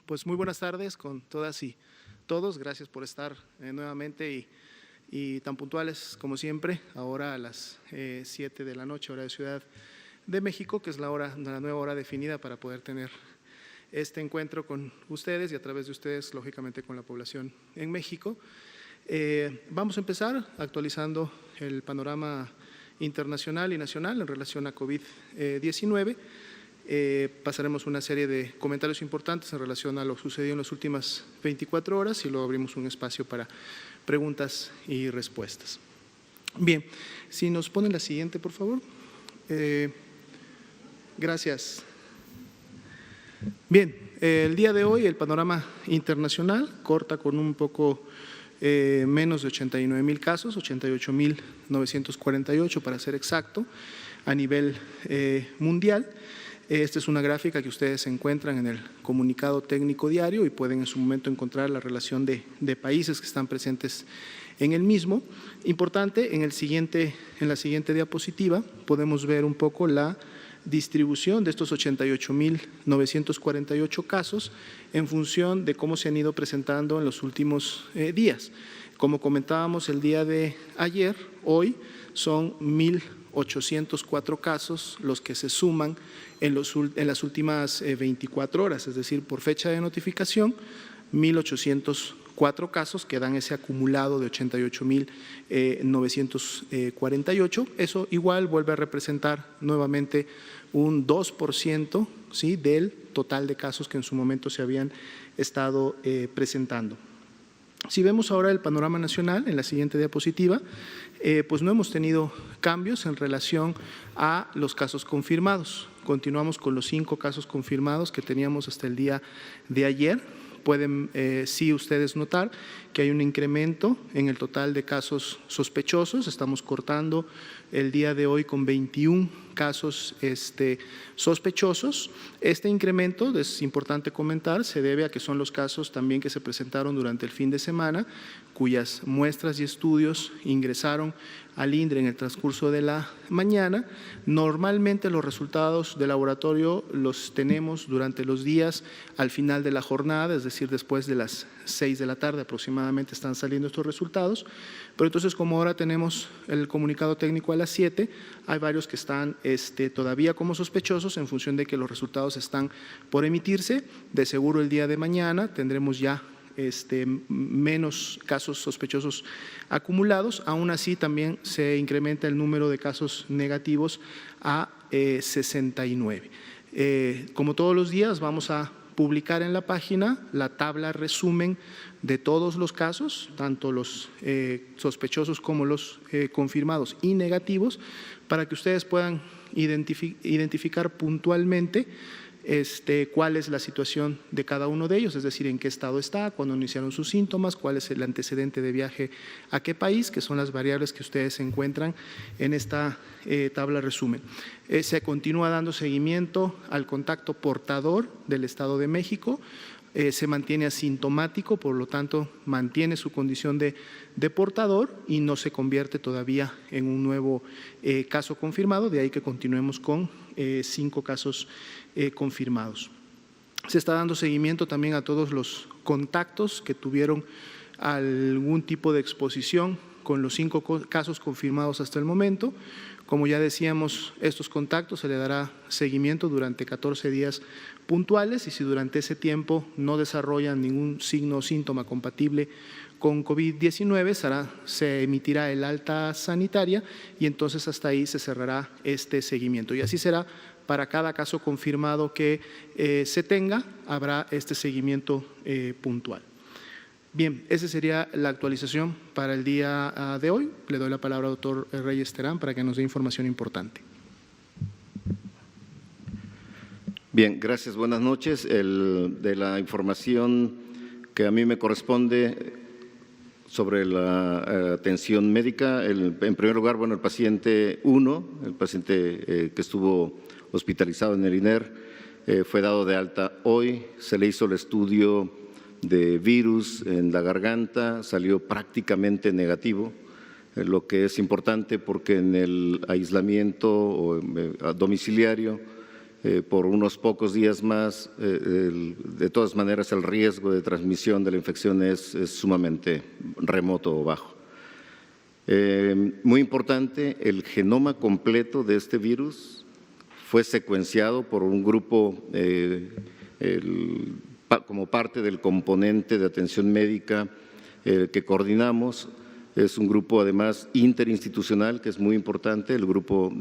Pues muy buenas tardes con todas y todos. Gracias por estar nuevamente y tan puntuales como siempre, ahora a las 7 de la noche, hora de Ciudad de México, que es la nueva hora definida para poder tener este encuentro con ustedes y a través de ustedes, lógicamente, con la población en México. Vamos a empezar actualizando el panorama internacional y nacional en relación a COVID-19. Pasaremos una serie de comentarios importantes en relación a lo sucedido en las últimas 24 horas y luego abrimos un espacio para preguntas y respuestas. Bien, si nos ponen la siguiente, por favor. Gracias. Bien, el día de hoy el panorama internacional corta con un poco menos de 89,000 casos, 88,948 para ser exacto, a nivel mundial. Esta es una gráfica que ustedes encuentran en el comunicado técnico diario y pueden en su momento encontrar la relación de países que están presentes en el mismo. Importante, en la siguiente diapositiva podemos ver un poco la distribución de estos 88,948 casos en función de cómo se han ido presentando en los últimos días. Como comentábamos el día de ayer, hoy son 1,804 casos los que se suman en las últimas 24 horas, es decir, por fecha de notificación, 1,804 casos que dan ese acumulado de 88,948. Eso igual vuelve a representar nuevamente un 2%, ¿sí?, del total de casos que en su momento se habían estado presentando. Si vemos ahora el panorama nacional en la siguiente diapositiva, pues no hemos tenido cambios en relación a los casos confirmados. Continuamos con los 5 casos confirmados que teníamos hasta el día de ayer. Pueden sí ustedes notar que hay un incremento en el total de casos sospechosos. Estamos cortando el día de hoy con 21 casos sospechosos. Este incremento, es importante comentar, se debe a que son los casos también que se presentaron durante el fin de semana, cuyas muestras y estudios ingresaron al INDRE en el transcurso de la mañana. Normalmente los resultados de laboratorio los tenemos durante los días al final de la jornada, es decir, después de las 6 de la tarde aproximadamente están saliendo estos resultados, pero entonces como ahora tenemos el comunicado técnico a las 7, hay varios que están todavía como sospechosos en función de que los resultados están por emitirse. De seguro el día de mañana tendremos ya menos casos sospechosos acumulados. Aún así también se incrementa el número de casos negativos a 69. Como todos los días vamos a publicar en la página la tabla resumen de todos los casos, tanto los sospechosos como los confirmados y negativos, para que ustedes puedan identificar puntualmente cuál es la situación de cada uno de ellos, es decir, en qué estado está, cuándo iniciaron sus síntomas, cuál es el antecedente de viaje a qué país, que son las variables que ustedes encuentran en esta tabla resumen. Se continúa dando seguimiento al contacto portador del Estado de México, se mantiene asintomático, por lo tanto mantiene su condición de portador y no se convierte todavía en un nuevo caso confirmado, de ahí que continuemos con 5 casos confirmados. Se está dando seguimiento también a todos los contactos que tuvieron algún tipo de exposición con los 5 casos confirmados hasta el momento. Como ya decíamos, estos contactos se le dará seguimiento durante 14 días puntuales y si durante ese tiempo no desarrollan ningún signo o síntoma compatible con COVID-19, se emitirá el alta sanitaria y entonces hasta ahí se cerrará este seguimiento. Y así será para cada caso confirmado que se tenga, habrá este seguimiento puntual. Bien, esa sería la actualización para el día de hoy. Le doy la palabra al doctor Reyes Terán para que nos dé información importante. Bien, gracias. Buenas noches. De la información que a mí me corresponde sobre la atención médica, en primer lugar, bueno, el paciente 1, el paciente que estuvo hospitalizado en el INER, fue dado de alta hoy, se le hizo el estudio de virus en la garganta, salió prácticamente negativo, lo que es importante porque en el aislamiento domiciliario por unos pocos días más. De todas maneras, el riesgo de transmisión de la infección es sumamente remoto o bajo. Muy importante, el genoma completo de este virus fue secuenciado por un grupo como parte del componente de atención médica que coordinamos. Es un grupo además interinstitucional que es muy importante, el grupo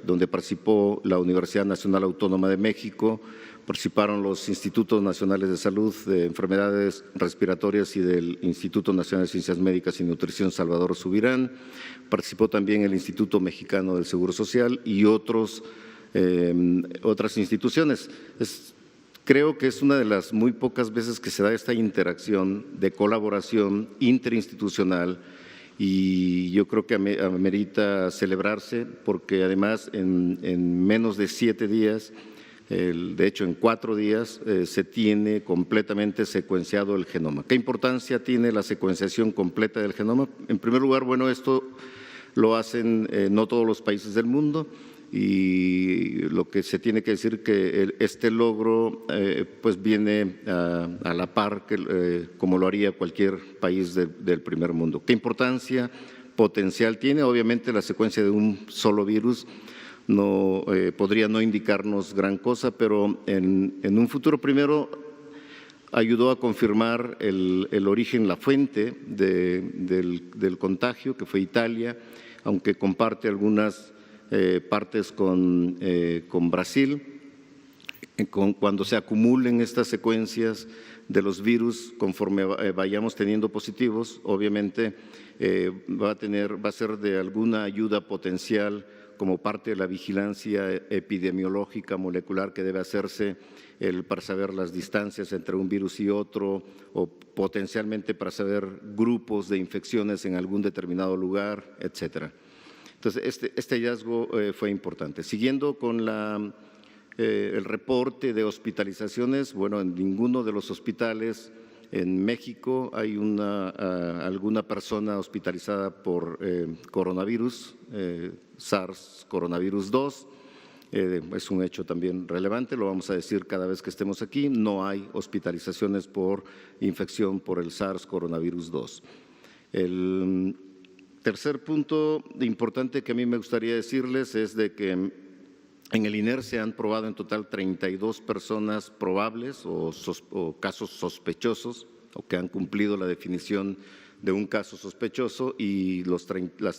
donde participó la Universidad Nacional Autónoma de México, participaron los Institutos Nacionales de Salud de Enfermedades Respiratorias y del Instituto Nacional de Ciencias Médicas y Nutrición Salvador Subirán, participó también el Instituto Mexicano del Seguro Social y otras instituciones. Creo que es una de las muy pocas veces que se da esta interacción de colaboración interinstitucional y yo creo que amerita celebrarse porque además en menos de 7 días, de hecho en 4 días, se tiene completamente secuenciado el genoma. ¿Qué importancia tiene la secuenciación completa del genoma? En primer lugar, bueno, esto lo hacen no todos los países del mundo. Y lo que se tiene que decir que este logro pues viene a la par como lo haría cualquier país del primer mundo. ¿Qué importancia potencial tiene? Obviamente la secuencia de un solo virus no podría no indicarnos gran cosa, pero en un futuro primero ayudó a confirmar el origen, la fuente del contagio, que fue Italia, aunque comparte algunas partes con Brasil. Cuando se acumulen estas secuencias de los virus, conforme vayamos teniendo positivos, obviamente va a ser de alguna ayuda potencial como parte de la vigilancia epidemiológica molecular que debe hacerse para saber las distancias entre un virus y otro o potencialmente para saber grupos de infecciones en algún determinado lugar, etcétera. Entonces, este hallazgo fue importante. Siguiendo con el reporte de hospitalizaciones, bueno, en ninguno de los hospitales en México hay alguna persona hospitalizada por coronavirus, SARS coronavirus 2. Es un hecho también relevante, lo vamos a decir cada vez que estemos aquí. No hay hospitalizaciones por infección por el SARS coronavirus 2. El tercer punto importante que a mí me gustaría decirles es de que en el INER se han probado en total 32 personas probables o casos sospechosos o que han cumplido la definición de un caso sospechoso y las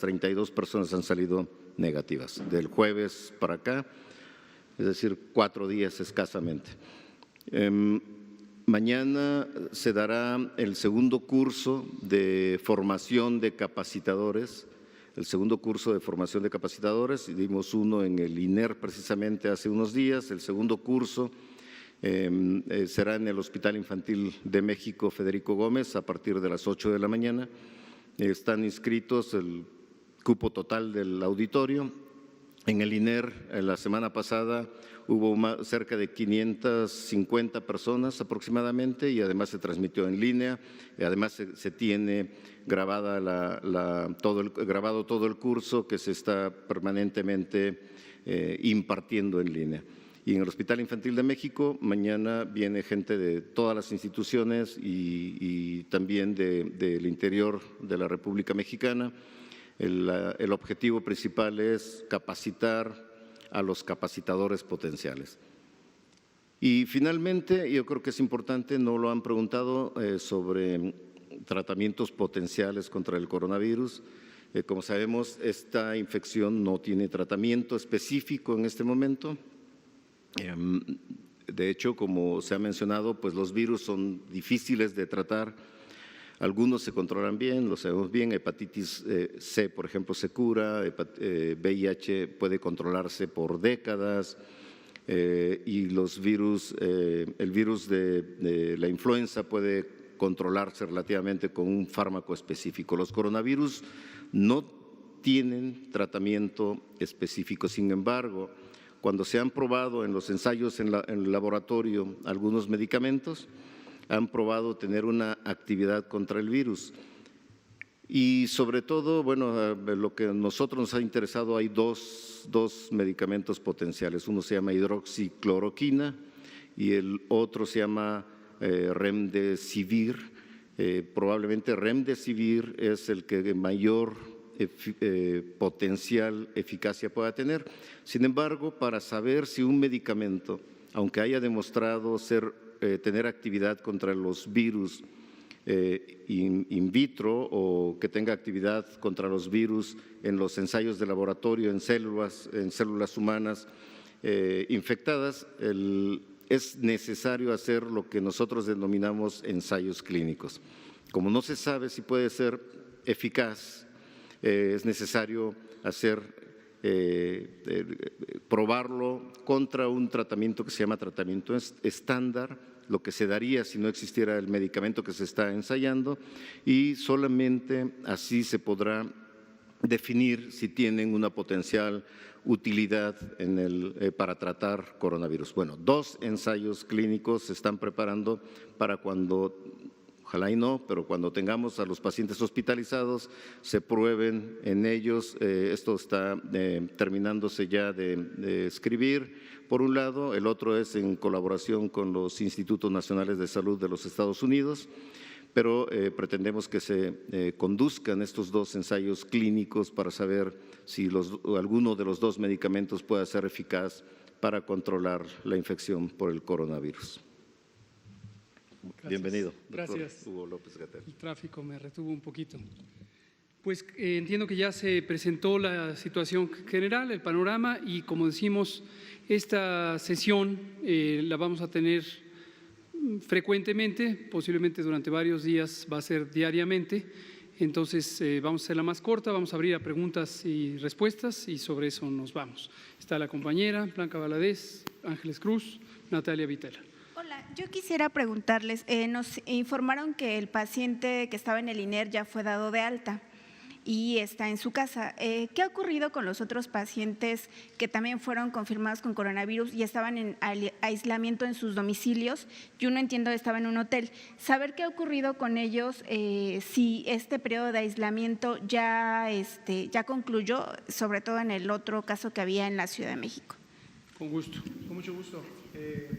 32 personas han salido negativas del jueves para acá, es decir, 4 días escasamente. Mañana se dará el segundo curso de formación de capacitadores, dimos uno en el INER precisamente hace unos días. El segundo curso será en el Hospital Infantil de México Federico Gómez a partir de las 8 de la mañana. Están inscritos el cupo total del auditorio. En el INER, la semana pasada, hubo cerca de 550 personas aproximadamente y además se transmitió en línea. Además, se tiene grabado todo el curso que se está permanentemente impartiendo en línea. Y en el Hospital Infantil de México, mañana viene gente de todas las instituciones y también del interior de la República Mexicana. El objetivo principal es capacitar a los capacitadores potenciales. Y finalmente, yo creo que es importante, no lo han preguntado, sobre tratamientos potenciales contra el coronavirus. Como sabemos, esta infección no tiene tratamiento específico en este momento. De hecho, como se ha mencionado, pues los virus son difíciles de tratar. Algunos se controlan bien, lo sabemos bien. Hepatitis C, por ejemplo, se cura. VIH puede controlarse por décadas. Y los virus, el virus de la influenza puede controlarse relativamente con un fármaco específico. Los coronavirus no tienen tratamiento específico. Sin embargo, cuando se han probado en los ensayos en el laboratorio algunos medicamentos, han probado tener una actividad contra el virus. Y sobre todo, bueno, lo que a nosotros nos ha interesado, hay dos medicamentos potenciales. Uno se llama hidroxicloroquina y el otro se llama remdesivir. Probablemente remdesivir es el que mayor potencial eficacia pueda tener. Sin embargo, para saber si un medicamento, aunque haya demostrado tener actividad contra los virus in vitro o que tenga actividad contra los virus en los ensayos de laboratorio en células humanas infectadas, es necesario hacer lo que nosotros denominamos ensayos clínicos. Como no se sabe si puede ser eficaz, es necesario probarlo contra un tratamiento que se llama tratamiento estándar, lo que se daría si no existiera el medicamento que se está ensayando, y solamente así se podrá definir si tienen una potencial utilidad para tratar coronavirus. Bueno, 2 ensayos clínicos se están preparando para cuando, ojalá y no, pero cuando tengamos a los pacientes hospitalizados, se prueben en ellos. Esto está terminándose ya de escribir, por un lado. El otro es en colaboración con los Institutos Nacionales de Salud de los Estados Unidos, pero pretendemos que se conduzcan estos 2 ensayos clínicos para saber si alguno de los 2 medicamentos puede ser eficaz para controlar la infección por el coronavirus. Gracias. Bienvenido. Gracias. Hugo López-Gatell. El tráfico me retuvo un poquito. Pues entiendo que ya se presentó la situación general, el panorama, y como decimos, esta sesión la vamos a tener frecuentemente, posiblemente durante varios días, va a ser diariamente. Entonces vamos a hacerla más corta, vamos a abrir a preguntas y respuestas y sobre eso nos vamos. Está la compañera Blanca Valadez, Ángeles Cruz, Natalia Vitela. Hola, yo quisiera preguntarles, nos informaron que el paciente que estaba en el INER ya fue dado de alta y está en su casa. ¿Qué ha ocurrido con los otros pacientes que también fueron confirmados con coronavirus y estaban en aislamiento en sus domicilios? Yo no entiendo, estaba en un hotel. Saber qué ha ocurrido con ellos, si este periodo de aislamiento ya concluyó, sobre todo en el otro caso que había en la Ciudad de México. Con gusto. Con mucho gusto.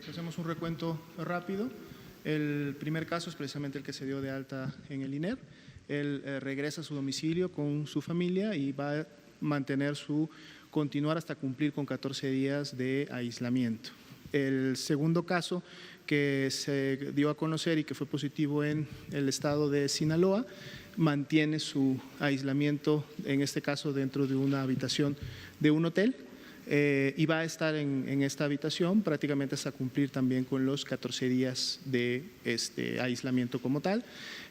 Hacemos un recuento rápido. El primer caso es precisamente el que se dio de alta en el INER. Él regresa a su domicilio con su familia y va a continuar hasta cumplir con 14 días de aislamiento. El segundo caso que se dio a conocer y que fue positivo en el estado de Sinaloa, mantiene su aislamiento, en este caso dentro de una habitación de un hotel, y va a estar en esta habitación prácticamente hasta cumplir también con los 14 días de aislamiento como tal.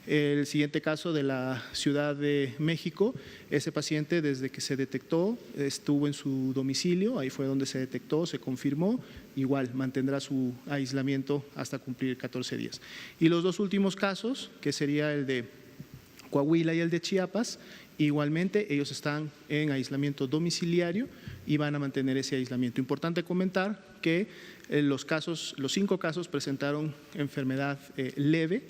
El siguiente caso de la Ciudad de México, ese paciente desde que se detectó estuvo en su domicilio, ahí fue donde se detectó, se confirmó, igual mantendrá su aislamiento hasta cumplir 14 días. Y los 2 últimos casos, que sería el de Coahuila y el de Chiapas, igualmente ellos están en aislamiento domiciliario y van a mantener ese aislamiento. Importante comentar que los 5 casos presentaron enfermedad leve.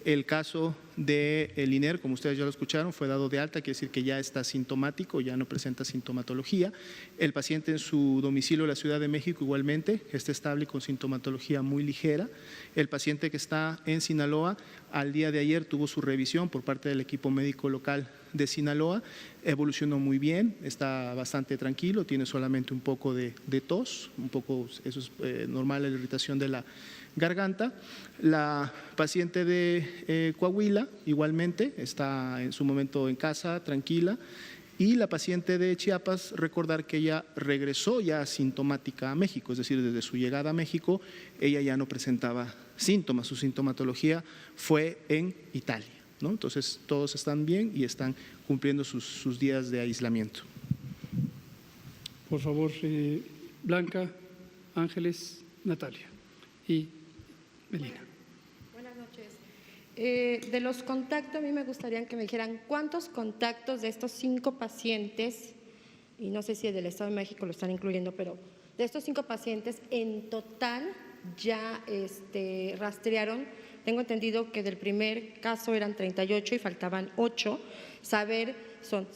El caso del INER, como ustedes ya lo escucharon, fue dado de alta, quiere decir que ya está sintomático, ya no presenta sintomatología. El paciente en su domicilio de la Ciudad de México igualmente está estable con sintomatología muy ligera. El paciente que está en Sinaloa, al día de ayer tuvo su revisión por parte del equipo médico local de Sinaloa, evolucionó muy bien, está bastante tranquilo, tiene solamente un poco de tos, eso es normal, la irritación de la garganta. La paciente de Coahuila igualmente está en su momento en casa, tranquila. Y la paciente de Chiapas, recordar que ella regresó ya asintomática a México, es decir, desde su llegada a México, ella ya no presentaba síntomas, su sintomatología fue en Italia, ¿no? Entonces, todos están bien y están cumpliendo sus días de aislamiento. Por favor, Blanca, Ángeles, Natalia y Melina. Buenas noches. De los contactos, a mí me gustaría que me dijeran cuántos contactos de estos 5 pacientes, y no sé si el del Estado de México lo están incluyendo, pero de estos 5 pacientes en total ya rastrearon Tengo entendido que del primer caso eran 38 y faltaban 8.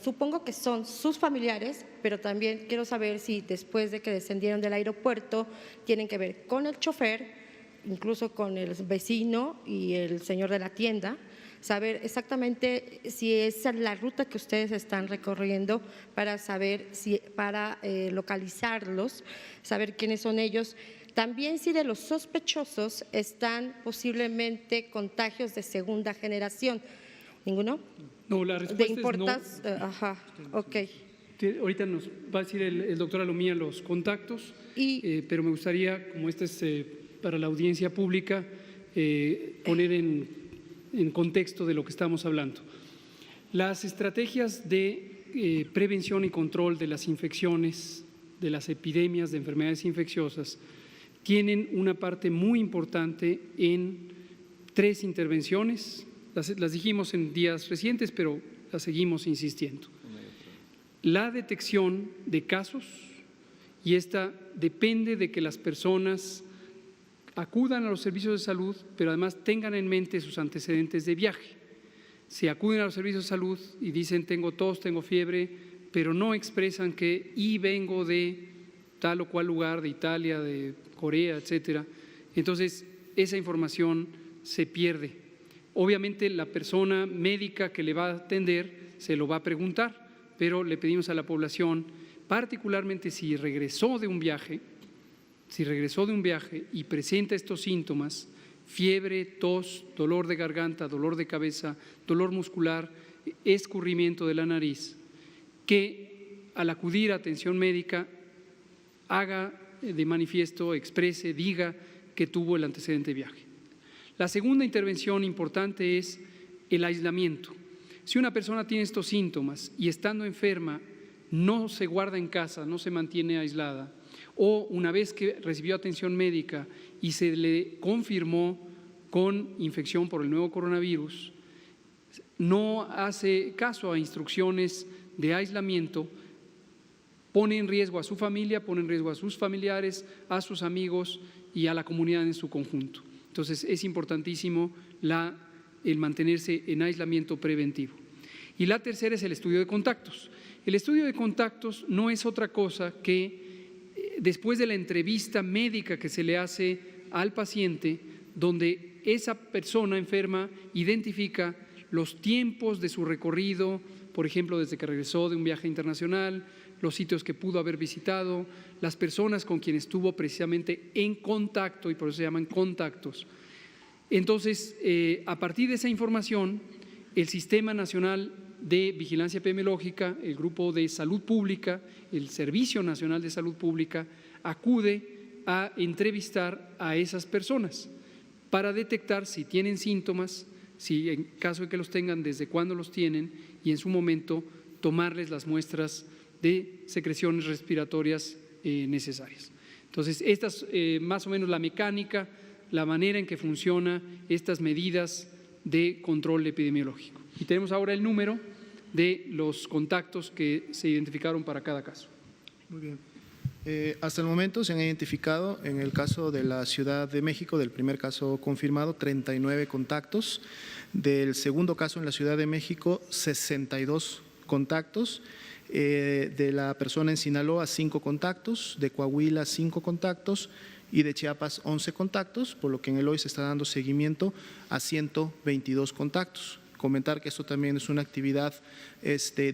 Supongo que son sus familiares, pero también quiero saber si después de que descendieron del aeropuerto tienen que ver con el chofer, incluso con el vecino y el señor de la tienda, saber exactamente si esa es la ruta que ustedes están recorriendo para saber para localizarlos, saber quiénes son ellos. También si de los sospechosos están posiblemente contagios de segunda generación. ¿Ninguno? No, la respuesta es no. Ajá, ok. Ahorita nos va a decir el doctor Alomía los contactos, pero me gustaría, como este es para la audiencia pública, poner en contexto de lo que estamos hablando. Las estrategias de prevención y control de las infecciones, de las epidemias de enfermedades infecciosas, tienen una parte muy importante en 3 intervenciones. Las dijimos en días recientes, pero las seguimos insistiendo. La detección de casos, y esta depende de que las personas acudan a los servicios de salud, pero además tengan en mente sus antecedentes de viaje. Si acuden a los servicios de salud y dicen tengo tos, tengo fiebre, pero no expresan que vengo de tal o cual lugar, de Italia, de Corea, etcétera, entonces esa información se pierde. Obviamente la persona médica que le va a atender se lo va a preguntar, pero le pedimos a la población, particularmente si regresó de un viaje y presenta estos síntomas, fiebre, tos, dolor de garganta, dolor de cabeza, dolor muscular, escurrimiento de la nariz, que al acudir a atención médica haga de manifiesto, exprese, diga que tuvo el antecedente de viaje. La segunda intervención importante es el aislamiento. Si una persona tiene estos síntomas y estando enferma no se guarda en casa, no se mantiene aislada, o una vez que recibió atención médica y se le confirmó con infección por el nuevo coronavirus, no hace caso a instrucciones de aislamiento, pone en riesgo a su familia, pone en riesgo a sus familiares, a sus amigos y a la comunidad en su conjunto. Entonces, es importantísimo el mantenerse en aislamiento preventivo. Y la tercera es el estudio de contactos. El estudio de contactos no es otra cosa que después de la entrevista médica que se le hace al paciente, donde esa persona enferma identifica los tiempos de su recorrido, por ejemplo, desde que regresó de un viaje internacional, los sitios que pudo haber visitado, las personas con quienes estuvo precisamente en contacto, y por eso se llaman contactos. Entonces, a partir de esa información, el Sistema Nacional de Vigilancia Epidemiológica, el Grupo de Salud Pública, el Servicio Nacional de Salud Pública, acude a entrevistar a esas personas para detectar si tienen síntomas, si en caso de que los tengan, desde cuándo los tienen y en su momento tomarles las muestras de secreciones respiratorias necesarias. Entonces, esta es más o menos la mecánica, la manera en que funcionan estas medidas de control epidemiológico. Y tenemos ahora el número de los contactos que se identificaron para cada caso. Muy bien. Hasta el momento se han identificado, en el caso de la Ciudad de México, del primer caso confirmado, 39 contactos. Del segundo caso en la Ciudad de México, 62 contactos. De la persona en Sinaloa, 5 contactos. De Coahuila, 5 contactos. Y de Chiapas, 11 contactos, por lo que en el hoy se está dando seguimiento a 122 contactos. Comentar que esto también es una actividad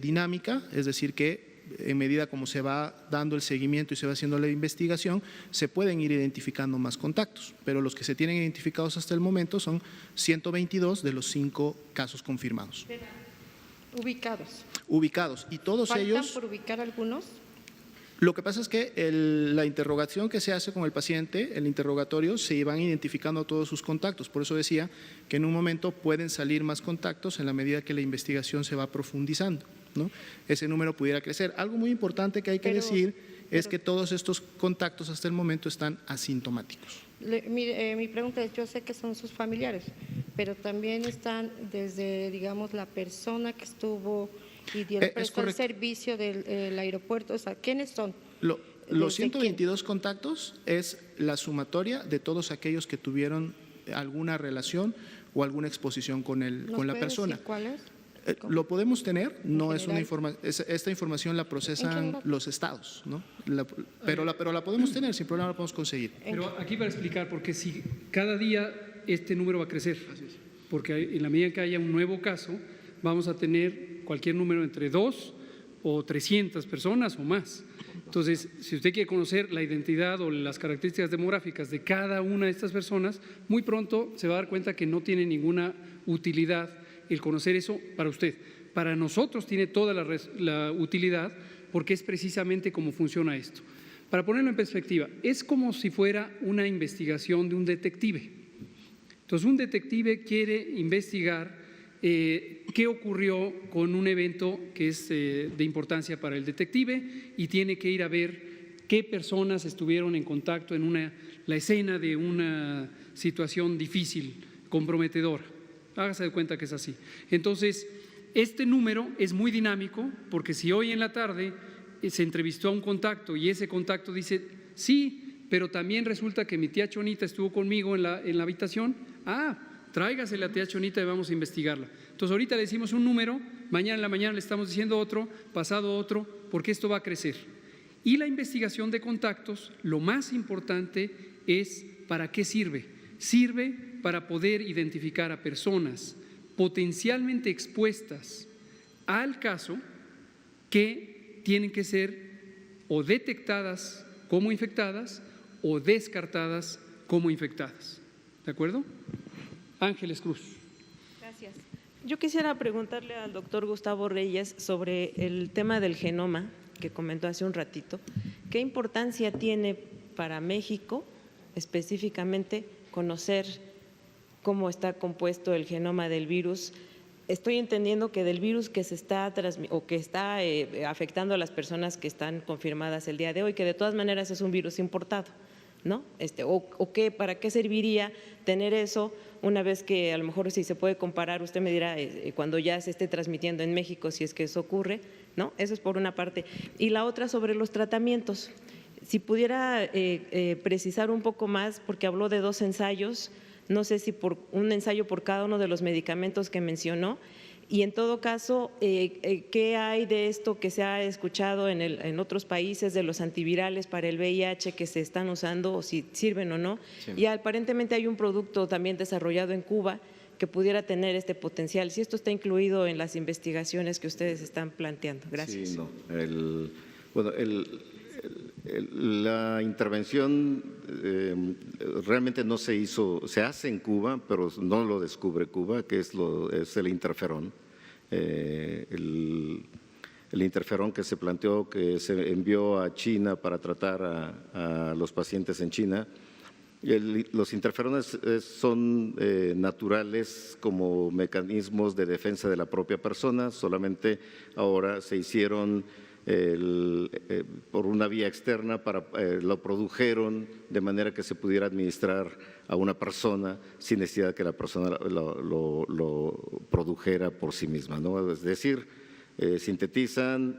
dinámica, es decir que en medida como se va dando el seguimiento y se va haciendo la investigación, se pueden ir identificando más contactos, pero los que se tienen identificados hasta el momento son 122 de los 5 casos confirmados. Ubicados. Ubicados, y todos ellos… ¿Faltan por ubicar algunos? Lo que pasa es que la interrogación que se hace con el paciente, el interrogatorio, se van identificando todos sus contactos. Por eso decía que en un momento pueden salir más contactos en la medida que la investigación se va profundizando, ¿no? Ese número pudiera crecer. Algo muy importante que hay que decir es que todos estos contactos hasta el momento están asintomáticos. Mi pregunta es, yo sé que son sus familiares, pero también están desde, digamos, la persona que estuvo y prestó el servicio del aeropuerto, o sea, ¿quiénes son? Los 122 contactos es la sumatoria de todos aquellos que tuvieron alguna relación o alguna exposición con la ¿Nos persona. puede decir cuál es? Lo podemos tener, no es una general? esta información la procesan general? los estados, ¿no? Pero la podemos tener, sin problema la podemos conseguir. Pero aquí para explicar, porque si cada día este número va a crecer, porque en la medida que haya un nuevo caso, vamos a tener cualquier número entre 2 o 300 personas o más. Entonces, si usted quiere conocer la identidad o las características demográficas de cada una de estas personas, muy pronto se va a dar cuenta que no tiene ninguna utilidad el conocer eso para usted. Para nosotros tiene toda la utilidad porque es precisamente cómo funciona esto. Para ponerlo en perspectiva, es como si fuera una investigación de un detective. Entonces, un detective quiere investigar qué ocurrió con un evento que es de importancia para el detective y tiene que ir a ver qué personas estuvieron en contacto en la escena de una situación difícil, comprometedora. Hágase de cuenta que es así. Entonces, este número es muy dinámico porque si hoy en la tarde se entrevistó a un contacto y ese contacto dice, sí, pero también resulta que mi tía Chonita estuvo conmigo en la habitación, tráigase la tía Chonita y vamos a investigarla. Entonces, ahorita le decimos un número, mañana en la mañana le estamos diciendo otro, pasado otro, porque esto va a crecer. Y la investigación de contactos, lo más importante es ¿para qué sirve? Sirve para poder identificar a personas potencialmente expuestas al caso que tienen que ser o detectadas como infectadas o descartadas como infectadas. ¿De acuerdo? Ángeles Cruz. Gracias. Yo quisiera preguntarle al doctor Gustavo Reyes sobre el tema del genoma que comentó hace un ratito. ¿Qué importancia tiene para México específicamente conocer cómo está compuesto el genoma del virus? Estoy entendiendo que del virus que se está afectando a las personas que están confirmadas el día de hoy, que de todas maneras es un virus importado, ¿no? ¿Para qué serviría tener eso una vez que a lo mejor si se puede comparar, usted me dirá cuando ya se esté transmitiendo en México si es que eso ocurre, ¿no? Eso es por una parte. Y la otra sobre los tratamientos. Si pudiera precisar un poco más, porque habló de 2 ensayos, no sé si por un ensayo por cada uno de los medicamentos que mencionó, y en todo caso, ¿qué hay de esto que se ha escuchado en otros países de los antivirales para el VIH que se están usando, o si sirven o no? Sí. Y aparentemente hay un producto también desarrollado en Cuba que pudiera tener este potencial. Si esto está incluido en las investigaciones que ustedes están planteando. Gracias. Sí, no. La intervención realmente no se hizo, se hace en Cuba, pero no lo descubre Cuba, que es el interferón. El interferón que se planteó, que se envió a China para tratar a los pacientes en China. Los interferones son naturales como mecanismos de defensa de la propia persona, solamente ahora se hicieron por una vía externa, lo produjeron de manera que se pudiera administrar a una persona sin necesidad de que la persona lo produjera por sí misma, ¿no? Es decir, sintetizan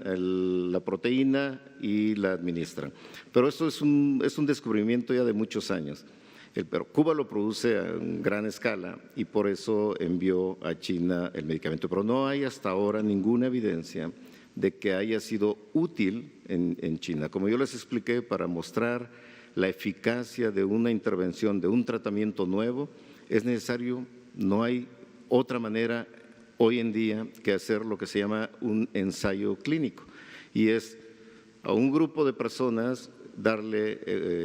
la proteína y la administran. Pero esto es un descubrimiento ya de muchos años. Pero Cuba lo produce a gran escala y por eso envió a China el medicamento. Pero no hay hasta ahora ninguna evidencia de que haya sido útil en China. Como yo les expliqué, para mostrar la eficacia de una intervención, de un tratamiento nuevo, es necesario, no hay otra manera hoy en día que hacer lo que se llama un ensayo clínico, y es a un grupo de personas darle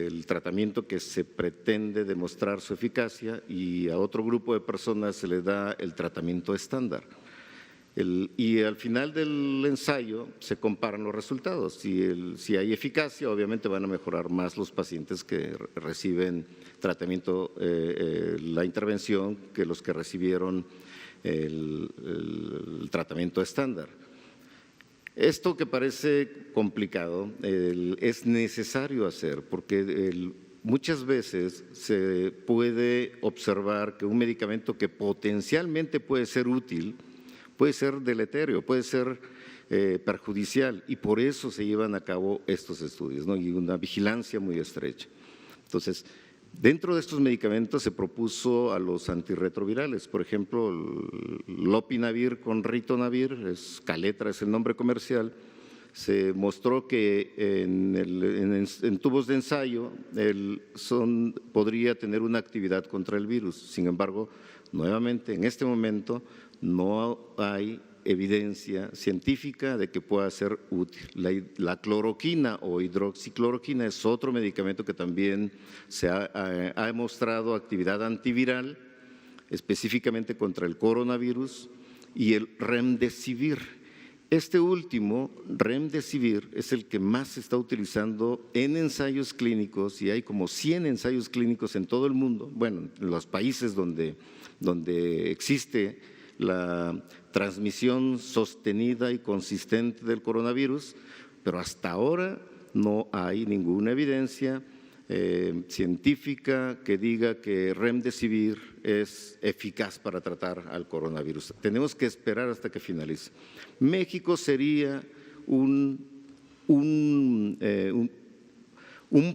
el tratamiento que se pretende demostrar su eficacia y a otro grupo de personas se le da el tratamiento estándar. Y al final del ensayo se comparan los resultados. Si hay eficacia, obviamente van a mejorar más los pacientes que reciben tratamiento, la intervención, que los que recibieron el tratamiento estándar. Esto que parece complicado es necesario hacer porque muchas veces se puede observar que un medicamento que potencialmente puede ser útil puede ser deleterio, puede ser perjudicial, y por eso se llevan a cabo estos estudios, ¿no? Y una vigilancia muy estrecha. Entonces, Dentro de estos medicamentos se propuso a los antirretrovirales, por ejemplo, el lopinavir con ritonavir, Caletra es el nombre comercial. Se mostró que en tubos de ensayo podría tener una actividad contra el virus. Sin embargo, nuevamente, en este momento no hay evidencia científica de que pueda ser útil. La cloroquina o hidroxicloroquina es otro medicamento que también se ha demostrado actividad antiviral, específicamente contra el coronavirus, y el remdesivir. Este último, remdesivir, es el que más se está utilizando en ensayos clínicos y hay como 100 ensayos clínicos en todo el mundo, bueno, en los países donde existe la transmisión sostenida y consistente del coronavirus, pero hasta ahora no hay ninguna evidencia científica que diga que remdesivir es eficaz para tratar al coronavirus. Tenemos que esperar hasta que finalice. México sería un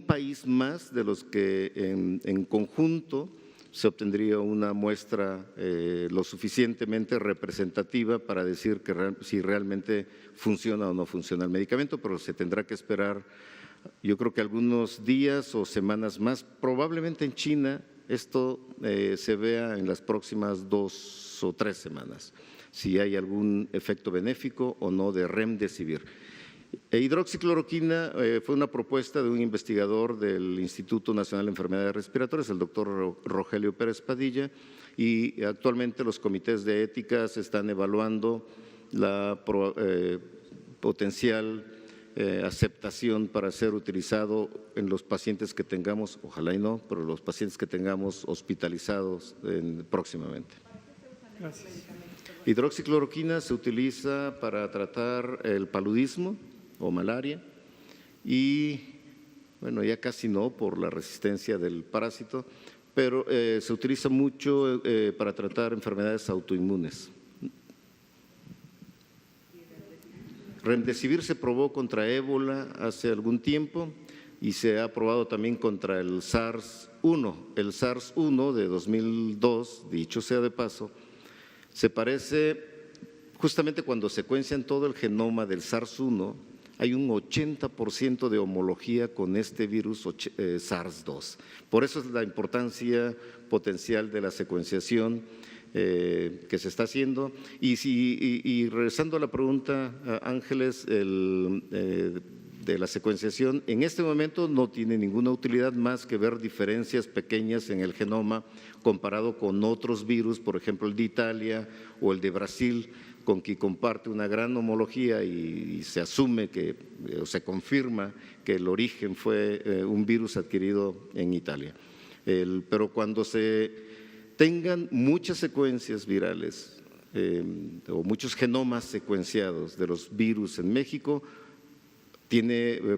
país más de los que en conjunto se obtendría una muestra lo suficientemente representativa para decir si realmente funciona o no funciona el medicamento, pero se tendrá que esperar, yo creo que algunos días o semanas más. Probablemente en China esto se vea en las próximas 2 o 3 semanas, si hay algún efecto benéfico o no de remdesivir. Hidroxicloroquina fue una propuesta de un investigador del Instituto Nacional de Enfermedades Respiratorias, el doctor Rogelio Pérez Padilla, y actualmente los comités de ética se están evaluando la potencial aceptación para ser utilizado en los pacientes que tengamos, ojalá y no, pero los pacientes que tengamos hospitalizados próximamente. Gracias. Hidroxicloroquina se utiliza para tratar el paludismo o malaria y, bueno, ya casi no por la resistencia del parásito, pero se utiliza mucho para tratar enfermedades autoinmunes. Remdesivir se probó contra ébola hace algún tiempo y se ha probado también contra el SARS-1. El SARS-1 de 2002, dicho sea de paso, se parece, justamente cuando secuencian todo el genoma del SARS-1, hay un 80% de homología con este virus SARS-2. Por eso es la importancia potencial de la secuenciación que se está haciendo. Y regresando a la pregunta, Ángeles, de la secuenciación, en este momento no tiene ninguna utilidad más que ver diferencias pequeñas en el genoma comparado con otros virus, por ejemplo el de Italia o el de Brasil, con que comparte una gran homología y se asume o se confirma que el origen fue un virus adquirido en Italia. Pero cuando se tengan muchas secuencias virales o muchos genomas secuenciados de los virus en México,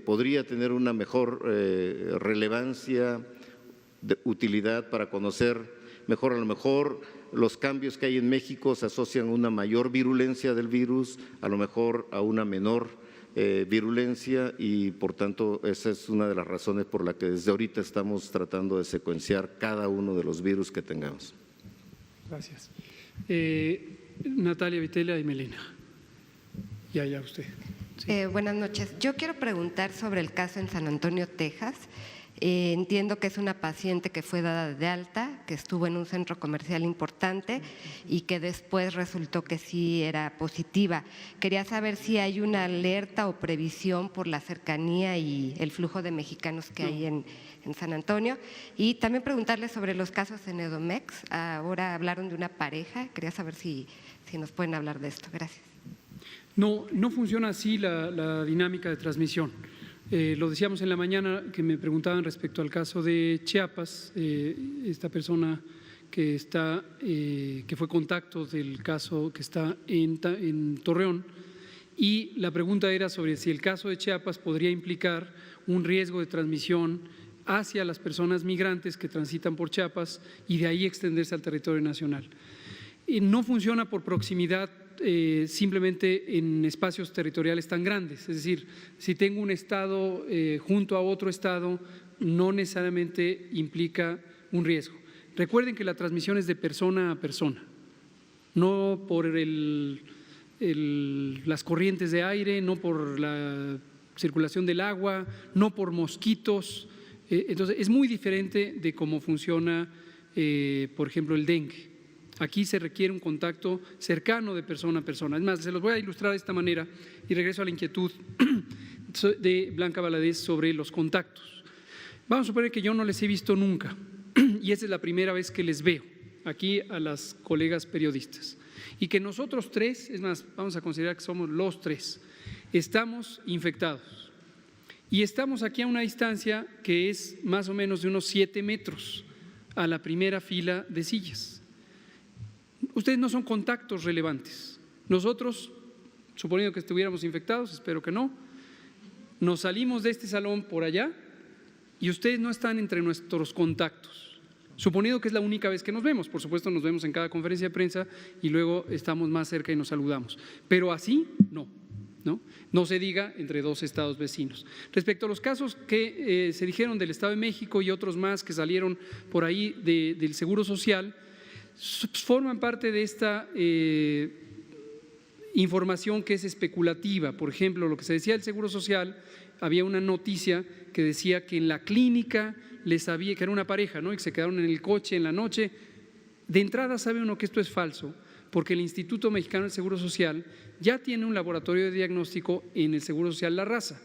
podría tener una mejor relevancia, utilidad para conocer mejor, a lo mejor los cambios que hay en México se asocian a una mayor virulencia del virus, a lo mejor a una menor virulencia y por tanto esa es una de las razones por la que desde ahorita estamos tratando de secuenciar cada uno de los virus que tengamos. Gracias. Natalia Vitela y Melina. Ya usted. Sí. Buenas noches. Yo quiero preguntar sobre el caso en San Antonio, Texas. Entiendo que es una paciente que fue dada de alta, que estuvo en un centro comercial importante y que después resultó que sí era positiva. Quería saber si hay una alerta o previsión por la cercanía y el flujo de mexicanos que hay en San Antonio. Y también preguntarle sobre los casos en Edomex. Ahora hablaron de una pareja. Quería saber si nos pueden hablar de esto. Gracias. No funciona así la dinámica de transmisión. Lo decíamos en la mañana que me preguntaban respecto al caso de Chiapas, esta persona que fue contacto del caso que está en Torreón, y la pregunta era sobre si el caso de Chiapas podría implicar un riesgo de transmisión hacia las personas migrantes que transitan por Chiapas y de ahí extenderse al territorio nacional. No funciona por proximidad simplemente en espacios territoriales tan grandes, es decir, si tengo un estado junto a otro estado no necesariamente implica un riesgo. Recuerden que la transmisión es de persona a persona, no por las corrientes de aire, no por la circulación del agua, no por mosquitos. Entonces, es muy diferente de cómo funciona, por ejemplo, el dengue. Aquí se requiere un contacto cercano de persona a persona. Es más, se los voy a ilustrar de esta manera y regreso a la inquietud de Blanca Valadez sobre los contactos. Vamos a suponer que yo no les he visto nunca y esa es la primera vez que les veo aquí a las colegas periodistas. Y que nosotros tres, es más, vamos a considerar que somos los tres, estamos infectados. Y estamos aquí a una distancia que es más o menos de unos 7 metros a la primera fila de sillas. Ustedes no son contactos relevantes. Nosotros, suponiendo que estuviéramos infectados, espero que no, nos salimos de este salón por allá y ustedes no están entre nuestros contactos. Suponiendo que es la única vez que nos vemos, por supuesto nos vemos en cada conferencia de prensa y luego estamos más cerca y nos saludamos, pero así no se diga entre dos estados vecinos. Respecto a los casos que se dijeron del Estado de México y otros más que salieron por ahí del Seguro Social, forman parte de esta información que es especulativa. Por ejemplo, lo que se decía del Seguro Social, había una noticia que decía que en la clínica les había, que era una pareja, ¿no? Y que se quedaron en el coche en la noche. De entrada sabe uno que esto es falso, porque el Instituto Mexicano del Seguro Social ya tiene un laboratorio de diagnóstico en el Seguro Social La Raza.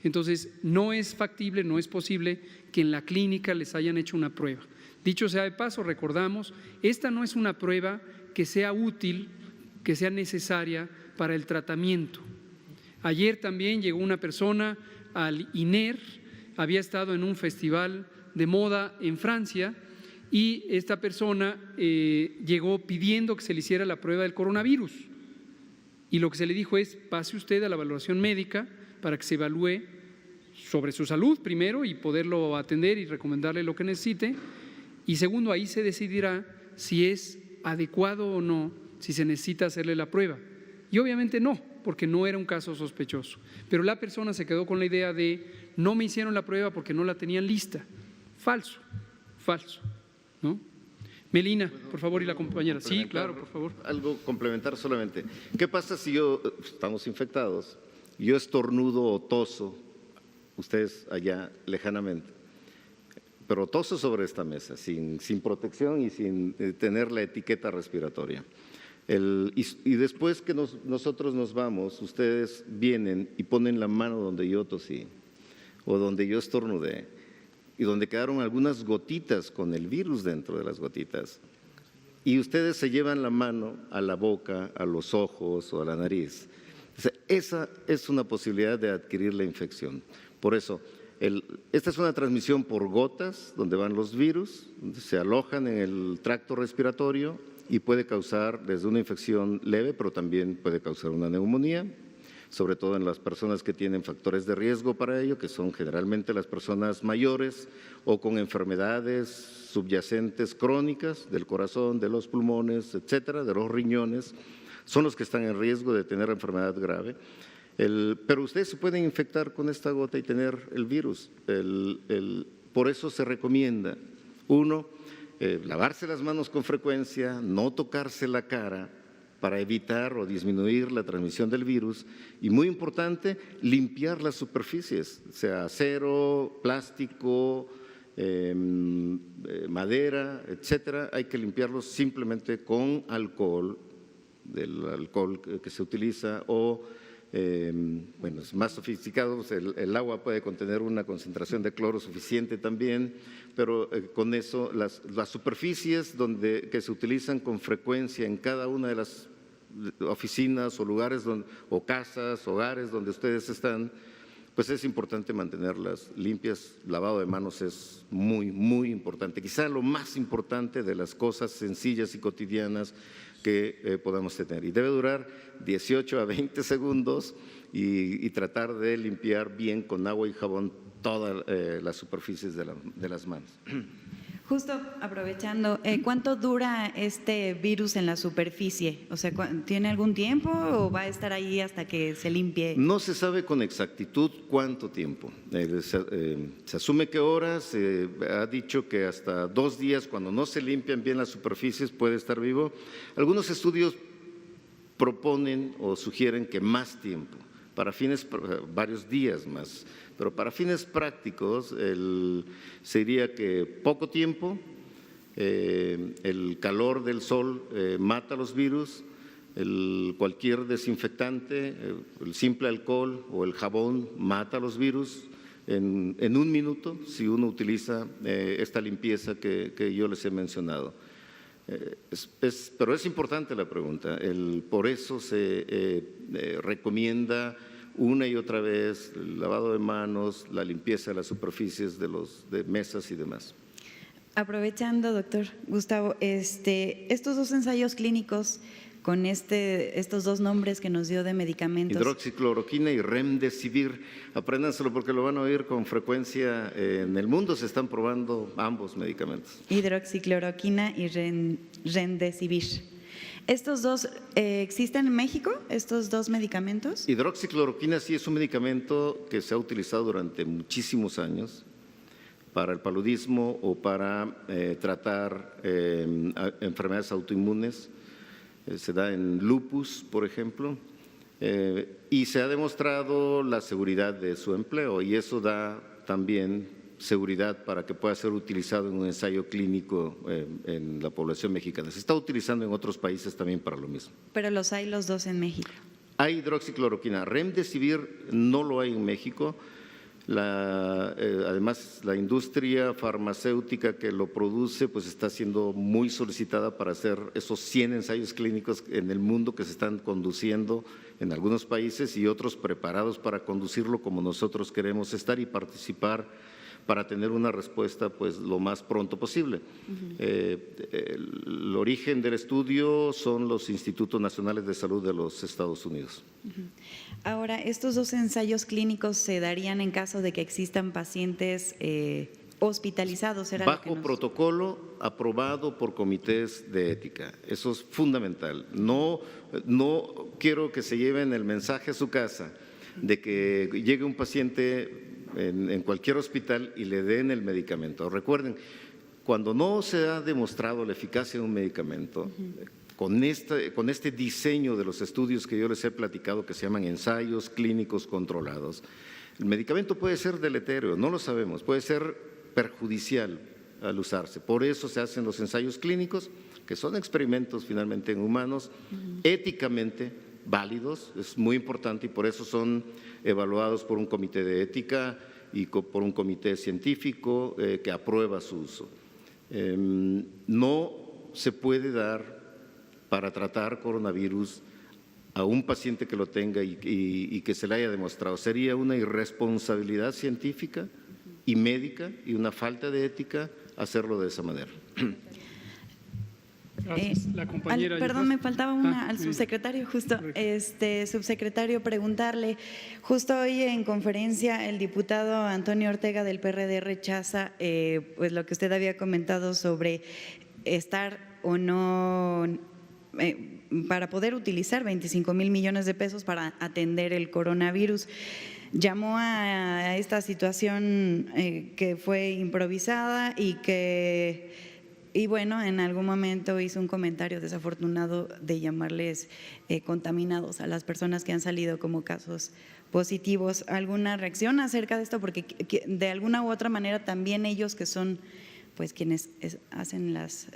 Entonces, no es factible, no es posible que en la clínica les hayan hecho una prueba. Dicho sea de paso, recordamos, esta no es una prueba que sea útil, que sea necesaria para el tratamiento. Ayer también llegó una persona al INER, había estado en un festival de moda en Francia y esta persona llegó pidiendo que se le hiciera la prueba del coronavirus. Y lo que se le dijo es, pase usted a la valoración médica para que se evalúe sobre su salud primero y poderlo atender y recomendarle lo que necesite. Y segundo, ahí se decidirá si es adecuado o no, si se necesita hacerle la prueba. Y obviamente no, porque no era un caso sospechoso. Pero la persona se quedó con la idea de no me hicieron la prueba porque no la tenían lista. Falso, ¿no? Melina, por favor, y la compañera. Sí, claro, por favor. Algo complementar solamente. ¿Qué pasa si estamos infectados, yo estornudo o toso, ustedes allá lejanamente, pero toso sobre esta mesa, sin protección y sin tener la etiqueta respiratoria? Y después que nosotros nos vamos, ustedes vienen y ponen la mano donde yo tosí o donde yo estornudé y donde quedaron algunas gotitas con el virus dentro de las gotitas, y ustedes se llevan la mano a la boca, a los ojos o a la nariz. O sea, esa es una posibilidad de adquirir la infección. Por eso, esta es una transmisión por gotas, donde van los virus, donde se alojan en el tracto respiratorio y puede causar desde una infección leve, pero también puede causar una neumonía, sobre todo en las personas que tienen factores de riesgo para ello, que son generalmente las personas mayores o con enfermedades subyacentes crónicas del corazón, de los pulmones, etcétera, de los riñones, son los que están en riesgo de tener enfermedad grave. Pero ustedes se pueden infectar con esta gota y tener el virus. Por eso se recomienda, uno, lavarse las manos con frecuencia, no tocarse la cara para evitar o disminuir la transmisión del virus, y muy importante, limpiar las superficies, sea acero, plástico, madera, etcétera. Hay que limpiarlos simplemente con alcohol, del alcohol que se utiliza, o bueno, es más sofisticado, pues el agua puede contener una concentración de cloro suficiente también, pero con eso las superficies que se utilizan con frecuencia en cada una de las oficinas o lugares o casas, hogares donde ustedes están, pues es importante mantenerlas limpias. Lavado de manos es muy, muy importante, quizá lo más importante de las cosas sencillas y cotidianas que podamos tener, y debe durar 18 a 20 segundos y tratar de limpiar bien con agua y jabón todas las superficies de las manos. Justo aprovechando, ¿cuánto dura este virus en la superficie? O sea, ¿tiene algún tiempo o va a estar ahí hasta que se limpie? No se sabe con exactitud cuánto tiempo. Se asume que horas, se ha dicho que hasta 2 días, cuando no se limpian bien las superficies, puede estar vivo. Algunos estudios proponen o sugieren que más tiempo, para fines, varios días más. Pero para fines prácticos, se diría que poco tiempo, el calor del sol mata los virus, cualquier desinfectante, el simple alcohol o el jabón mata los virus en 1 minuto si uno utiliza esta limpieza que yo les he mencionado. Pero es importante la pregunta, por eso se recomienda una y otra vez el lavado de manos, la limpieza de las superficies de mesas y demás. Aprovechando, doctor Gustavo, estos 2 ensayos clínicos con estos 2 nombres que nos dio de medicamentos. Hidroxicloroquina y remdesivir, apréndanselo porque lo van a oír con frecuencia. En el mundo se están probando ambos medicamentos. Hidroxicloroquina y remdesivir. ¿Estos 2 existen en México, estos 2 medicamentos? Hidroxicloroquina sí es un medicamento que se ha utilizado durante muchísimos años para el paludismo o para tratar enfermedades autoinmunes. Se da en lupus, por ejemplo, y se ha demostrado la seguridad de su empleo y eso da también seguridad para que pueda ser utilizado en un ensayo clínico en la población mexicana. Se está utilizando en otros países también para lo mismo. Pero los hay los 2 en México. Hay hidroxicloroquina. Remdesivir no lo hay en México. Además, la industria farmacéutica que lo produce pues está siendo muy solicitada para hacer esos 100 ensayos clínicos en el mundo que se están conduciendo en algunos países y otros preparados para conducirlo como nosotros queremos estar y participar para tener una respuesta pues lo más pronto posible. El origen del estudio son los Institutos Nacionales de Salud de los Estados Unidos. Ahora, ¿estos 2 ensayos clínicos se darían en caso de que existan pacientes hospitalizados? Bajo protocolo aprobado por comités de ética. Eso es fundamental. No quiero que se lleven el mensaje a su casa de que llegue un paciente en cualquier hospital y le den el medicamento. Recuerden, cuando no se ha demostrado la eficacia de un medicamento, con este diseño de los estudios que yo les he platicado que se llaman ensayos clínicos controlados, el medicamento puede ser deleterio, no lo sabemos, puede ser perjudicial al usarse. Por eso se hacen los ensayos clínicos, que son experimentos finalmente en humanos, éticamente válidos, es muy importante y por eso son evaluados por un comité de ética y por un comité científico que aprueba su uso. No se puede dar para tratar coronavirus a un paciente que lo tenga y que se le haya demostrado. Sería una irresponsabilidad científica y médica y una falta de ética hacerlo de esa manera. Gracias. La compañera. Perdón, me faltaba una al subsecretario, justo. Subsecretario, preguntarle, justo hoy en conferencia el diputado Antonio Ortega del PRD rechaza pues lo que usted había comentado sobre estar o no para poder utilizar 25,000 millones de pesos para atender el coronavirus. Llamó a esta situación que fue improvisada y bueno, en algún momento hizo un comentario desafortunado de llamarles contaminados a las personas que han salido como casos positivos. ¿Alguna reacción acerca de esto? Porque de alguna u otra manera también ellos que son pues quienes hacen las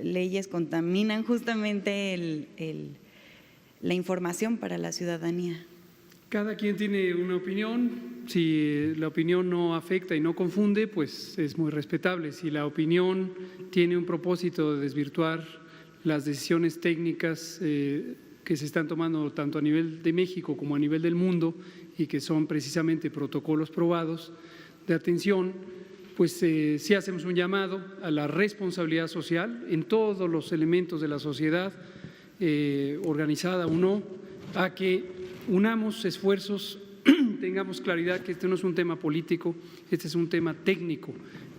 leyes contaminan justamente la información para la ciudadanía. Cada quien tiene una opinión. Si la opinión no afecta y no confunde, pues es muy respetable. Si la opinión tiene un propósito de desvirtuar las decisiones técnicas que se están tomando tanto a nivel de México como a nivel del mundo y que son precisamente protocolos probados de atención, pues sí hacemos un llamado a la responsabilidad social en todos los elementos de la sociedad, organizada o no, a que unamos esfuerzos, tengamos claridad que este no es un tema político, este es un tema técnico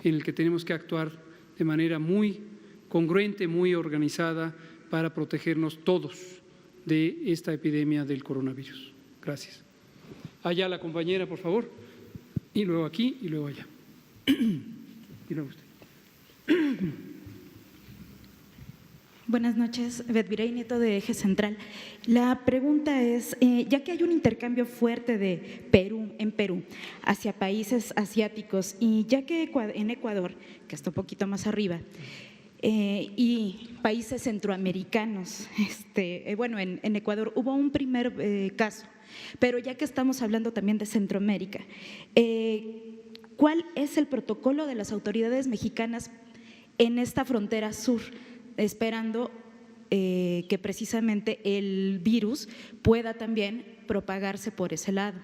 en el que tenemos que actuar de manera muy congruente, muy organizada para protegernos todos de esta epidemia del coronavirus. Gracias. Allá la compañera, por favor, y luego aquí y luego allá. Y luego usted. Buenas noches, Betvirey Nieto de Eje Central. La pregunta es, ya que hay un intercambio fuerte de Perú hacia países asiáticos y ya que en Ecuador, que está un poquito más arriba, y países centroamericanos, en Ecuador hubo un primer caso, pero ya que estamos hablando también de Centroamérica, ¿cuál es el protocolo de las autoridades mexicanas en esta frontera sur, esperando que precisamente el virus pueda también propagarse por ese lado?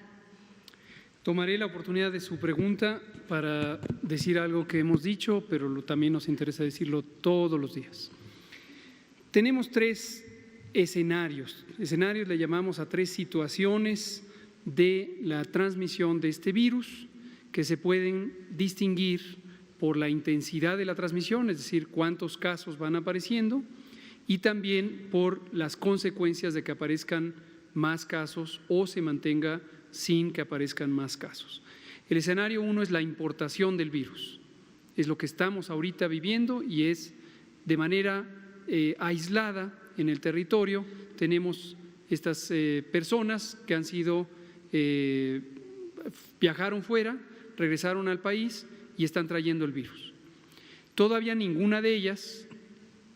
Tomaré la oportunidad de su pregunta para decir algo que hemos dicho, pero también nos interesa decirlo todos los días. Tenemos tres escenarios. Escenarios le llamamos a tres situaciones de la transmisión de este virus que se pueden distinguir por la intensidad de la transmisión, es decir, cuántos casos van apareciendo, y también por las consecuencias de que aparezcan más casos o se mantenga sin que aparezcan más casos. El escenario 1 es la importación del virus, es lo que estamos ahorita viviendo y es de manera aislada en el territorio. Tenemos estas personas que han sido, viajaron fuera, regresaron al país y están trayendo el virus. Todavía ninguna de ellas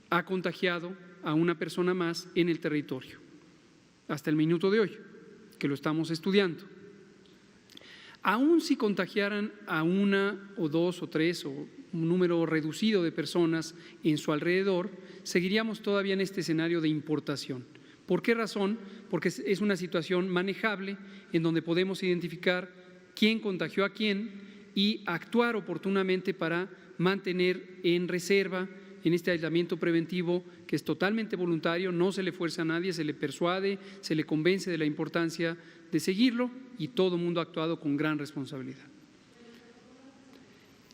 ha contagiado a una persona más en el territorio, hasta el minuto de hoy, que lo estamos estudiando. Aún si contagiaran a una o dos o tres o un número reducido de personas en su alrededor, seguiríamos todavía en este escenario de importación. ¿Por qué razón? Porque es una situación manejable en donde podemos identificar quién contagió a quién y actuar oportunamente para mantener en reserva en este aislamiento preventivo que es totalmente voluntario, no se le fuerza a nadie, se le persuade, se le convence de la importancia de seguirlo y todo el mundo ha actuado con gran responsabilidad.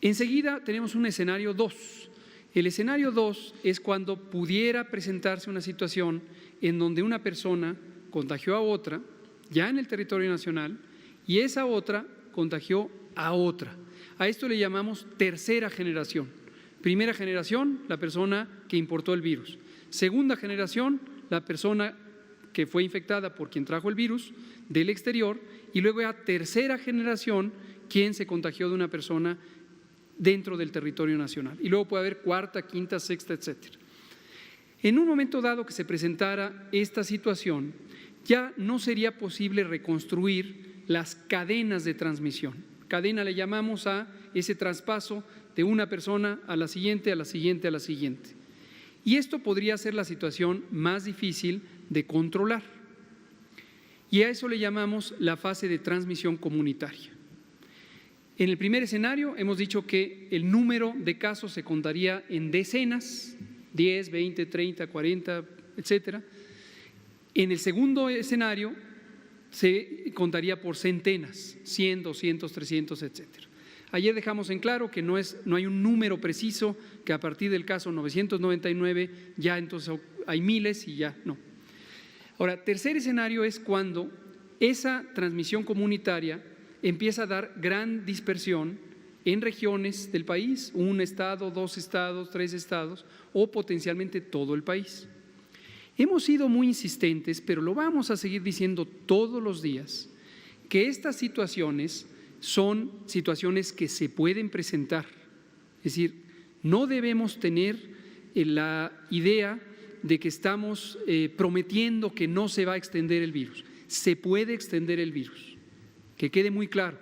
Enseguida tenemos un escenario 2. El escenario 2 es cuando pudiera presentarse una situación en donde una persona contagió a otra ya en el territorio nacional y esa otra contagió a otra. A esto le llamamos tercera generación. Primera generación, la persona que importó el virus. Segunda generación, la persona que fue infectada por quien trajo el virus del exterior. Y luego a tercera generación, quien se contagió de una persona dentro del territorio nacional. Y luego puede haber cuarta, quinta, sexta, etcétera. En un momento dado que se presentara esta situación, ya no sería posible reconstruir las cadenas de transmisión. Cadena le llamamos a ese traspaso de una persona a la siguiente, a la siguiente, a la siguiente. Y esto podría ser la situación más difícil de controlar. Y a eso le llamamos la fase de transmisión comunitaria. En el primer escenario hemos dicho que el número de casos se contaría en decenas, 10, 20, 30, 40, etcétera. En el segundo escenario se contaría por centenas, 100, 200, 300, etcétera. Ayer dejamos en claro que no hay un número preciso, que a partir del caso 999 ya entonces hay miles y ya no. Ahora, tercer escenario es cuando esa transmisión comunitaria empieza a dar gran dispersión en regiones del país, un estado, 2 estados, 3 estados o potencialmente todo el país. Hemos sido muy insistentes, pero lo vamos a seguir diciendo todos los días, que estas situaciones son situaciones que se pueden presentar. Es decir, no debemos tener la idea de que estamos prometiendo que no se va a extender el virus. Se puede extender el virus, que quede muy claro.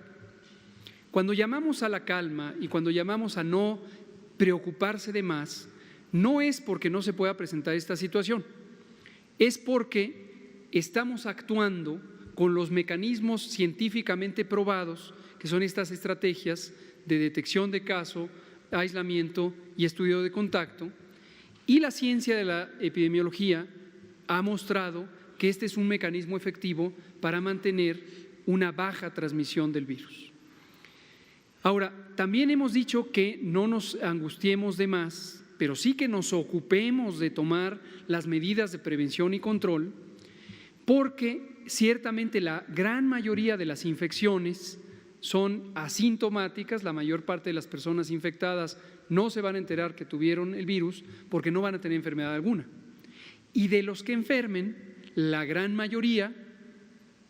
Cuando llamamos a la calma y cuando llamamos a no preocuparse de más, no es porque no se pueda presentar esta situación, es porque estamos actuando con los mecanismos científicamente probados, que son estas estrategias de detección de caso, aislamiento y estudio de contacto, y la ciencia de la epidemiología ha mostrado que este es un mecanismo efectivo para mantener una baja transmisión del virus. Ahora, también hemos dicho que no nos angustiemos de más, pero sí que nos ocupemos de tomar las medidas de prevención y control, porque ciertamente la gran mayoría de las infecciones son asintomáticas, la mayor parte de las personas infectadas no se van a enterar que tuvieron el virus porque no van a tener enfermedad alguna. Y de los que enfermen, la gran mayoría,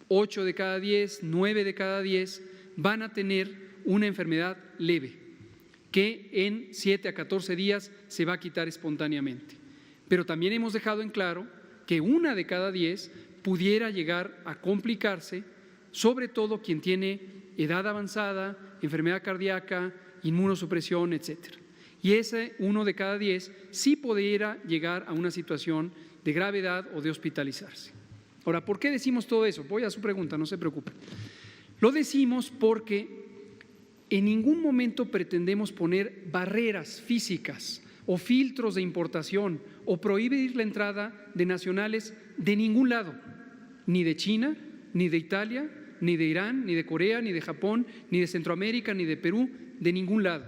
8 de cada 10, 9 de cada 10, van a tener una enfermedad leve, que en 7 a 14 días se va a quitar espontáneamente. Pero también hemos dejado en claro que 1 de cada 10 pudiera llegar a complicarse, sobre todo quien tiene edad avanzada, enfermedad cardíaca, inmunosupresión, etcétera. Y ese 1 de cada 10 sí pudiera llegar a una situación de gravedad o de hospitalizarse. Ahora, ¿por qué decimos todo eso? Voy a su pregunta, no se preocupen. Lo decimos porque en ningún momento pretendemos poner barreras físicas o filtros de importación o prohibir la entrada de nacionales de ningún lado, ni de China, ni de Italia, ni de Irán, ni de Corea, ni de Japón, ni de Centroamérica, ni de Perú, de ningún lado.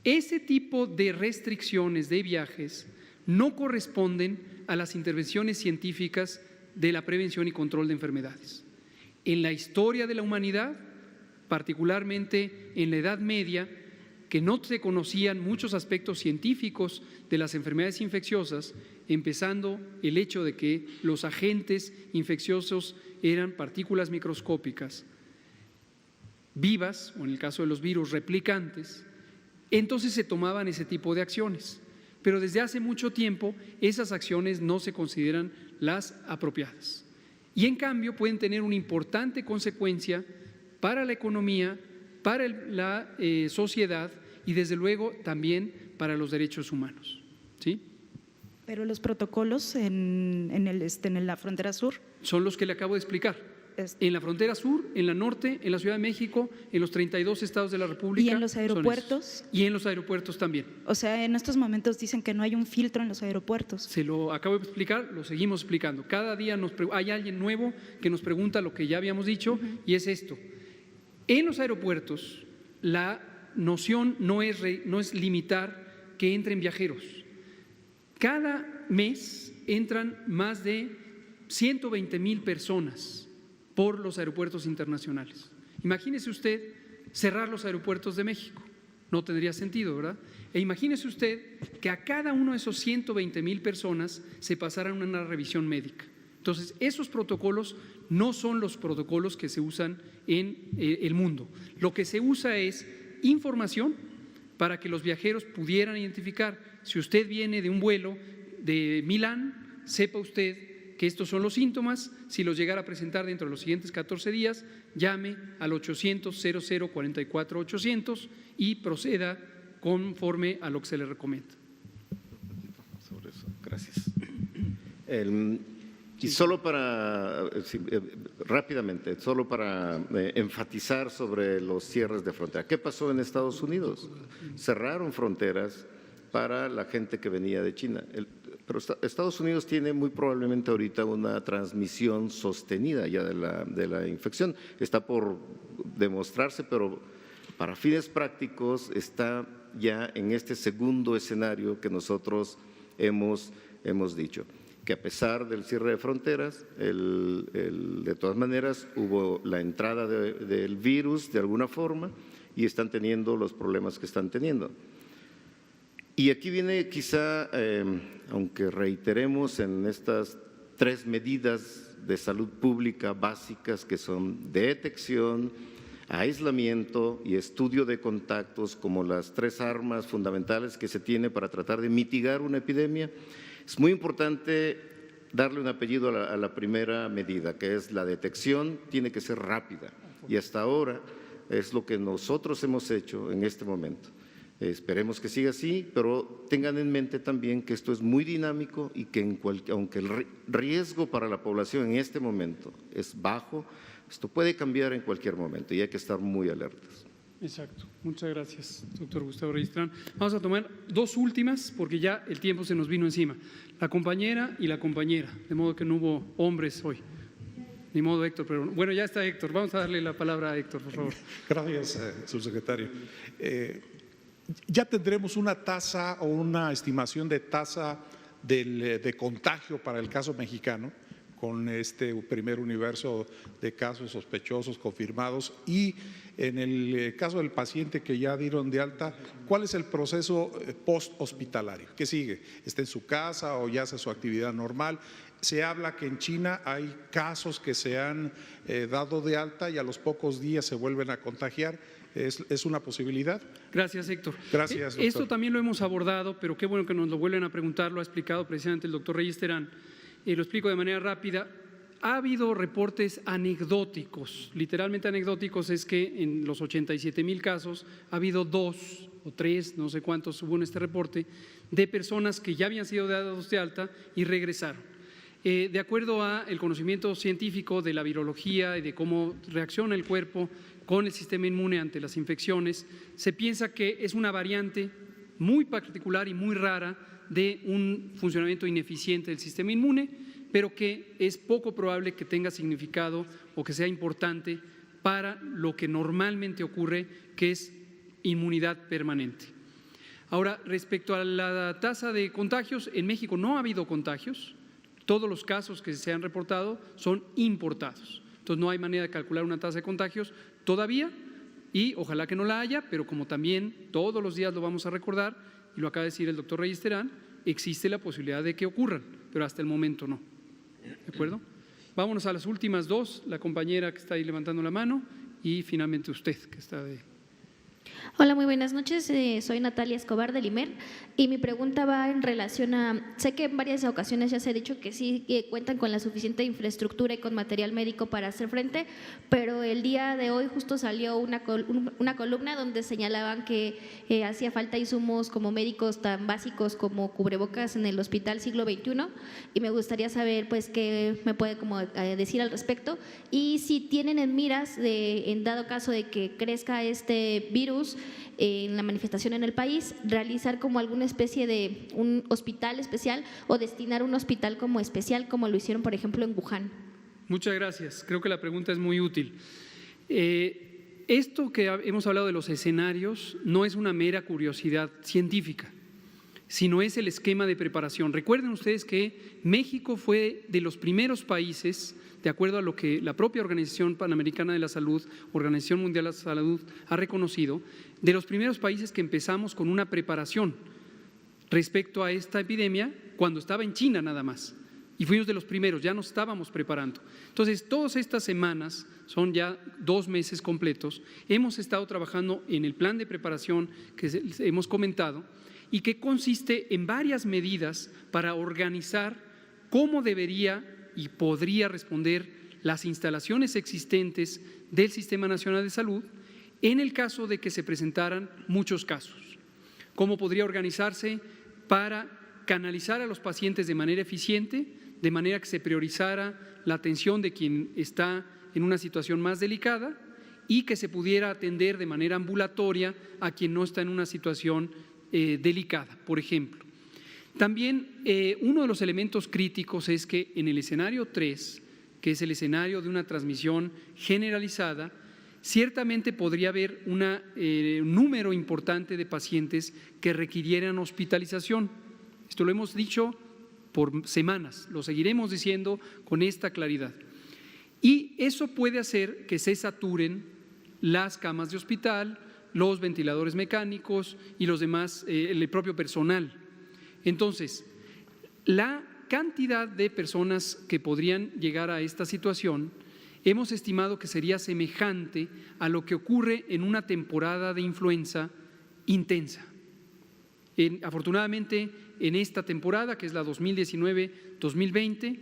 Ese tipo de restricciones de viajes no corresponden a las intervenciones científicas de la prevención y control de enfermedades. En la historia de la humanidad, particularmente en la Edad Media, que no se conocían muchos aspectos científicos de las enfermedades infecciosas, empezando el hecho de que los agentes infecciosos eran partículas microscópicas vivas, o en el caso de los virus replicantes, entonces se tomaban ese tipo de acciones. Pero desde hace mucho tiempo esas acciones no se consideran las apropiadas. Y en cambio pueden tener una importante consecuencia para la economía, para la sociedad y desde luego también para los derechos humanos. ¿Sí? Pero los protocolos en la frontera sur son los que le acabo de explicar. En la frontera sur, en la norte, en la Ciudad de México, en los 32 estados de la República. ¿Y en los aeropuertos? Y en los aeropuertos también. O sea, en estos momentos dicen que no hay un filtro en los aeropuertos. Se lo acabo de explicar, lo seguimos explicando. Cada día hay alguien nuevo que nos pregunta lo que ya habíamos dicho y es esto. En los aeropuertos la noción no es limitar que entren viajeros. Cada mes entran más de 120,000 personas por los aeropuertos internacionales. Imagínese usted cerrar los aeropuertos de México, no tendría sentido, ¿verdad? E imagínese usted que a cada uno de esos 120,000 personas se pasaran una revisión médica. Entonces, esos protocolos no son los protocolos que se usan en el mundo. Lo que se usa es información para que los viajeros pudieran identificar. Si usted viene de un vuelo de Milán, sepa usted que estos son los síntomas. Si los llegara a presentar dentro de los siguientes 14 días, llame al 800-00-44-800 y proceda conforme a lo que se le recomienda. Sobre eso, gracias. Y solo para, rápidamente, solo para enfatizar sobre los cierres de frontera. ¿Qué pasó en Estados Unidos? Cerraron fronteras para la gente que venía de China. Pero Estados Unidos tiene muy probablemente ahorita una transmisión sostenida ya de la infección. Está por demostrarse, pero para fines prácticos está ya en este segundo escenario que nosotros hemos dicho. Que a pesar del cierre de fronteras, de todas maneras hubo la entrada del virus de alguna forma y están teniendo los problemas que están teniendo. Y aquí viene quizá, aunque reiteremos en estas 3 medidas de salud pública básicas que son detección, aislamiento y estudio de contactos como las 3 armas fundamentales que se tiene para tratar de mitigar una epidemia, es muy importante darle un apellido a la primera medida, que es la detección, tiene que ser rápida y hasta ahora es lo que nosotros hemos hecho en este momento. Esperemos que siga así, pero tengan en mente también que esto es muy dinámico y que aunque el riesgo para la población en este momento es bajo, esto puede cambiar en cualquier momento y hay que estar muy alertas. Exacto. Muchas gracias, doctor Gustavo Reyes-Trán. Vamos a tomar 2 últimas porque ya el tiempo se nos vino encima. La compañera y la compañera, de modo que no hubo hombres hoy. Ni modo, Héctor, pero bueno, ya está Héctor. Vamos a darle la palabra a Héctor, por favor. Gracias, subsecretario. ¿Ya tendremos una tasa o una estimación de tasa de contagio para el caso mexicano con este primer universo de casos sospechosos confirmados? Y en el caso del paciente que ya dieron de alta, ¿cuál es el proceso post-hospitalario? ¿Qué sigue? ¿Está en su casa o ya hace su actividad normal? Se habla que en China hay casos que se han dado de alta y a los pocos días se vuelven a contagiar. ¿Es una posibilidad? Gracias, Héctor. Gracias, doctor. Esto también lo hemos abordado, pero qué bueno que nos lo vuelven a preguntar, lo ha explicado precisamente el doctor Reyes Terán. Lo explico de manera rápida. Ha habido reportes anecdóticos, literalmente anecdóticos, es que en los 87,000 casos ha habido 2 o 3, no sé cuántos hubo en este reporte, de personas que ya habían sido dados de alta y regresaron. De acuerdo a el conocimiento científico de la virología y de cómo reacciona el cuerpo con el sistema inmune ante las infecciones, se piensa que es una variante muy particular y muy rara de un funcionamiento ineficiente del sistema inmune, pero que es poco probable que tenga significado o que sea importante para lo que normalmente ocurre, que es inmunidad permanente. Ahora, respecto a la tasa de contagios, en México no ha habido contagios. Todos los casos que se han reportado son importados. Entonces, no hay manera de calcular una tasa de contagios todavía y ojalá que no la haya, pero como también todos los días lo vamos a recordar, y lo acaba de decir el doctor Reyes Terán, existe la posibilidad de que ocurran, pero hasta el momento no. ¿De acuerdo? Vámonos a las últimas dos, la compañera que está ahí levantando la mano y finalmente usted que está de… Hola, muy buenas noches. Soy Natalia Escobar del IMER y mi pregunta va en relación a… Sé que en varias ocasiones ya se ha dicho que sí cuentan con la suficiente infraestructura y con material médico para hacer frente, pero el día de hoy justo salió una columna donde señalaban que hacía falta insumos como médicos tan básicos como cubrebocas en el Hospital Siglo XXI y me gustaría saber pues qué me puede como decir al respecto y si tienen en miras en dado caso de que crezca este virus en la manifestación en el país, realizar como alguna especie de un hospital especial o destinar un hospital como especial como lo hicieron por ejemplo en Wuhan. Muchas gracias, creo que la pregunta es muy útil. Esto que hemos hablado de los escenarios no es una mera curiosidad científica, sino es el esquema de preparación. Recuerden ustedes que México fue de los primeros países, de acuerdo a lo que la propia Organización Panamericana de la Salud, Organización Mundial de la Salud, ha reconocido, de los primeros países que empezamos con una preparación respecto a esta epidemia cuando estaba en China nada más. Y fuimos de los primeros, ya nos estábamos preparando. Entonces, todas estas semanas, son ya 2 meses completos, hemos estado trabajando en el plan de preparación que hemos comentado y que consiste en varias medidas para organizar cómo debería y podría responder las instalaciones existentes del Sistema Nacional de Salud en el caso de que se presentaran muchos casos. Cómo podría organizarse para canalizar a los pacientes de manera eficiente, de manera que se priorizara la atención de quien está en una situación más delicada y que se pudiera atender de manera ambulatoria a quien no está en una situación delicada, por ejemplo. También uno de los elementos críticos es que en el escenario 3, que es el escenario de una transmisión generalizada, ciertamente podría haber un número importante de pacientes que requirieran hospitalización. Esto lo hemos dicho por semanas, lo seguiremos diciendo con esta claridad. Y eso puede hacer que se saturen las camas de hospital, los ventiladores mecánicos y los demás, el propio personal. Entonces, la cantidad de personas que podrían llegar a esta situación hemos estimado que sería semejante a lo que ocurre en una temporada de influenza intensa. Afortunadamente, en esta temporada, que es la 2019-2020,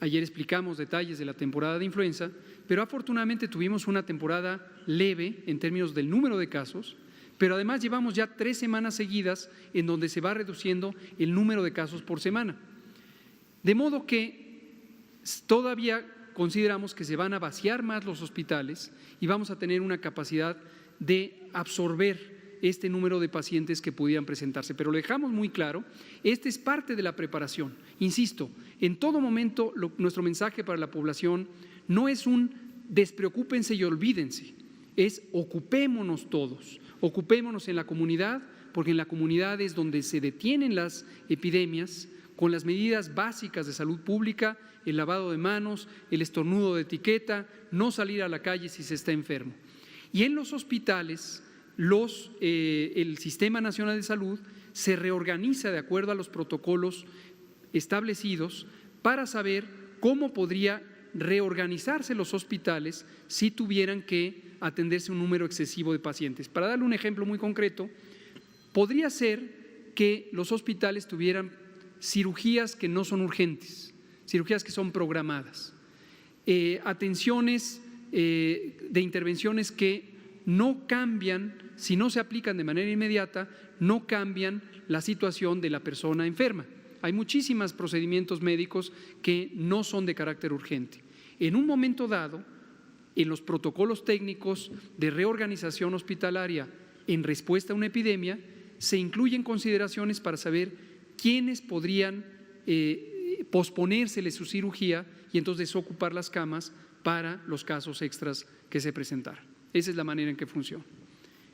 ayer explicamos detalles de la temporada de influenza, pero afortunadamente tuvimos una temporada leve en términos del número de casos, pero además llevamos ya 3 semanas seguidas en donde se va reduciendo el número de casos por semana. De modo que todavía consideramos que se van a vaciar más los hospitales y vamos a tener una capacidad de absorber este número de pacientes que pudieran presentarse. Pero lo dejamos muy claro, este es parte de la preparación. Insisto, en todo momento nuestro mensaje para la población no es un despreocúpense y olvídense, es ocupémonos todos, ocupémonos en la comunidad, porque en la comunidad es donde se detienen las epidemias con las medidas básicas de salud pública, el lavado de manos, el estornudo de etiqueta, no salir a la calle si se está enfermo. Y en los hospitales, el Sistema Nacional de Salud se reorganiza de acuerdo a los protocolos establecidos para saber cómo podría reorganizarse los hospitales si tuvieran que atenderse un número excesivo de pacientes. Para darle un ejemplo muy concreto, podría ser que los hospitales tuvieran cirugías que no son urgentes, cirugías que son programadas, atenciones de intervenciones que no cambian, si no se aplican de manera inmediata, no cambian la situación de la persona enferma. Hay muchísimos procedimientos médicos que no son de carácter urgente. En un momento dado, en los protocolos técnicos de reorganización hospitalaria en respuesta a una epidemia, se incluyen consideraciones para saber quiénes podrían posponérsele su cirugía y entonces ocupar las camas para los casos extras que se presentaran. Esa es la manera en que funciona.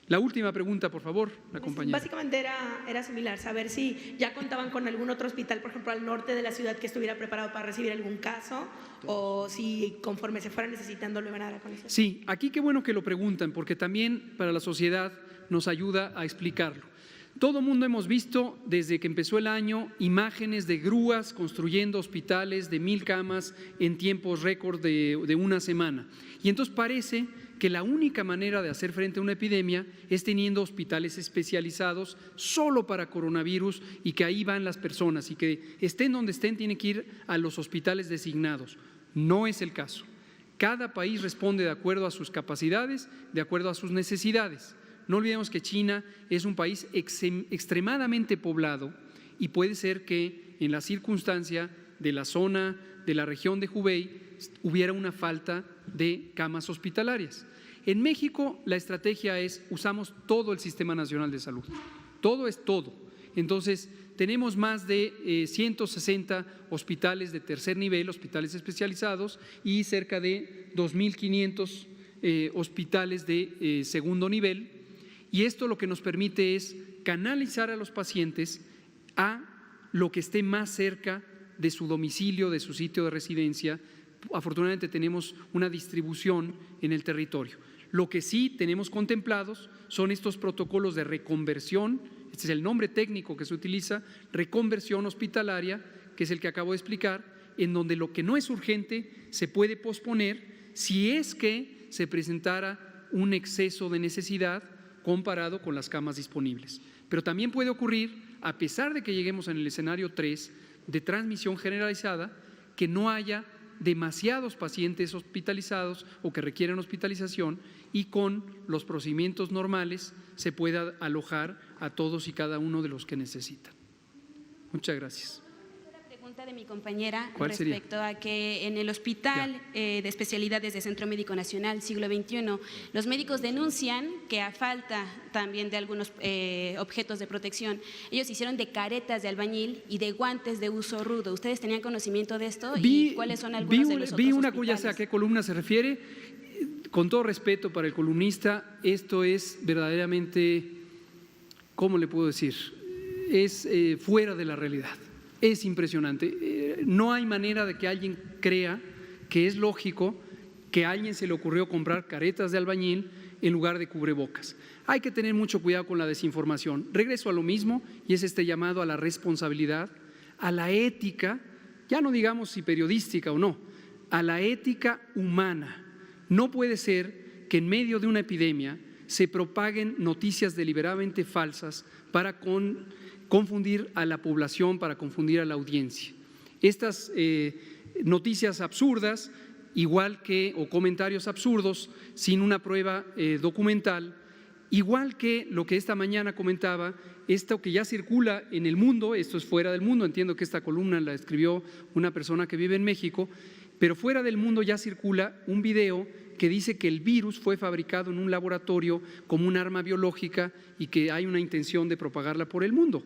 La última pregunta, por favor, la compañera. Básicamente era similar, saber si ya contaban con algún otro hospital, por ejemplo, al norte de la ciudad que estuviera preparado para recibir algún caso, o si conforme se fuera necesitando lo iban a dar a conocer. Sí, aquí qué bueno que lo preguntan, porque también para la sociedad nos ayuda a explicarlo. Todo el mundo hemos visto desde que empezó el año imágenes de grúas construyendo hospitales de 1000 camas en tiempos récord de una semana. Y entonces parece que la única manera de hacer frente a una epidemia es teniendo hospitales especializados solo para coronavirus y que ahí van las personas y que estén donde estén tienen que ir a los hospitales designados. No es el caso. Cada país responde de acuerdo a sus capacidades, de acuerdo a sus necesidades. No olvidemos que China es un país extremadamente poblado y puede ser que en la circunstancia de la zona, de la región de Hubei, hubiera una falta de camas hospitalarias. En México la estrategia es, usamos todo el Sistema Nacional de Salud, todo es todo. Entonces tenemos más de 160 hospitales de tercer nivel, hospitales especializados y cerca de 2.500 hospitales de segundo nivel. Y esto lo que nos permite es canalizar a los pacientes a lo que esté más cerca de su domicilio, de su sitio de residencia. Afortunadamente tenemos una distribución en el territorio. Lo que sí tenemos contemplados son estos protocolos de reconversión, este es el nombre técnico que se utiliza, reconversión hospitalaria, que es el que acabo de explicar, en donde lo que no es urgente se puede posponer si es que se presentara un exceso de necesidad comparado con las camas disponibles. Pero también puede ocurrir, a pesar de que lleguemos en el escenario 3 de transmisión generalizada, que no haya demasiados pacientes hospitalizados o que requieren hospitalización y con los procedimientos normales se pueda alojar a todos y cada uno de los que necesitan. Muchas gracias. De mi compañera ¿Cuál respecto sería? a que en el hospital de especialidades de Centro Médico Nacional siglo XXI, los médicos denuncian que a falta también de algunos objetos de protección, ellos hicieron de caretas de albañil y de guantes de uso rudo. ¿Ustedes tenían conocimiento de esto? ¿Y cuáles son algunos de los otros hospitales? Ya sé a qué columna se refiere. Con todo respeto para el columnista, esto es verdaderamente, ¿cómo le puedo decir? Es fuera de la realidad. Es impresionante. No hay manera de que alguien crea que es lógico que a alguien se le ocurrió comprar caretas de albañil en lugar de cubrebocas. Hay que tener mucho cuidado con la desinformación. Regreso a lo mismo y es este llamado a la responsabilidad, a la ética, ya no digamos si periodística o no, a la ética humana. No puede ser que en medio de una epidemia se propaguen noticias deliberadamente falsas para confundir a la población, para confundir a la audiencia. Estas noticias absurdas, igual que, o comentarios absurdos, sin una prueba documental, igual que lo que esta mañana comentaba, esto que ya circula en el mundo, esto es fuera del mundo, entiendo que esta columna la escribió una persona que vive en México, pero fuera del mundo ya circula un video que dice que el virus fue fabricado en un laboratorio como un arma biológica y que hay una intención de propagarla por el mundo.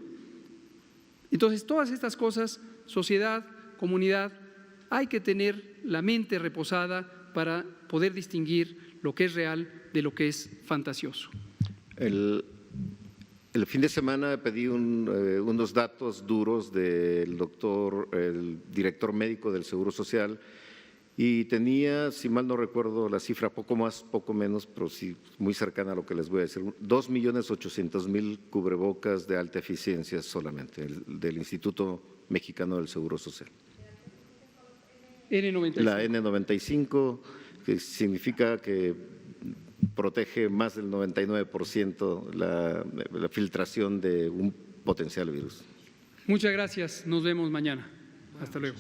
Entonces, todas estas cosas, sociedad, comunidad, hay que tener la mente reposada para poder distinguir lo que es real de lo que es fantasioso. El fin de semana pedí unos datos duros del el director médico del Seguro Social, y tenía, si mal no recuerdo la cifra, poco más, poco menos, pero sí muy cercana a lo que les voy a decir, 2.800.000 cubrebocas de alta eficiencia solamente, del Instituto Mexicano del Seguro Social. N95. La N95, que significa que protege más del 99% la filtración de un potencial virus. Muchas gracias. Nos vemos mañana. Hasta luego.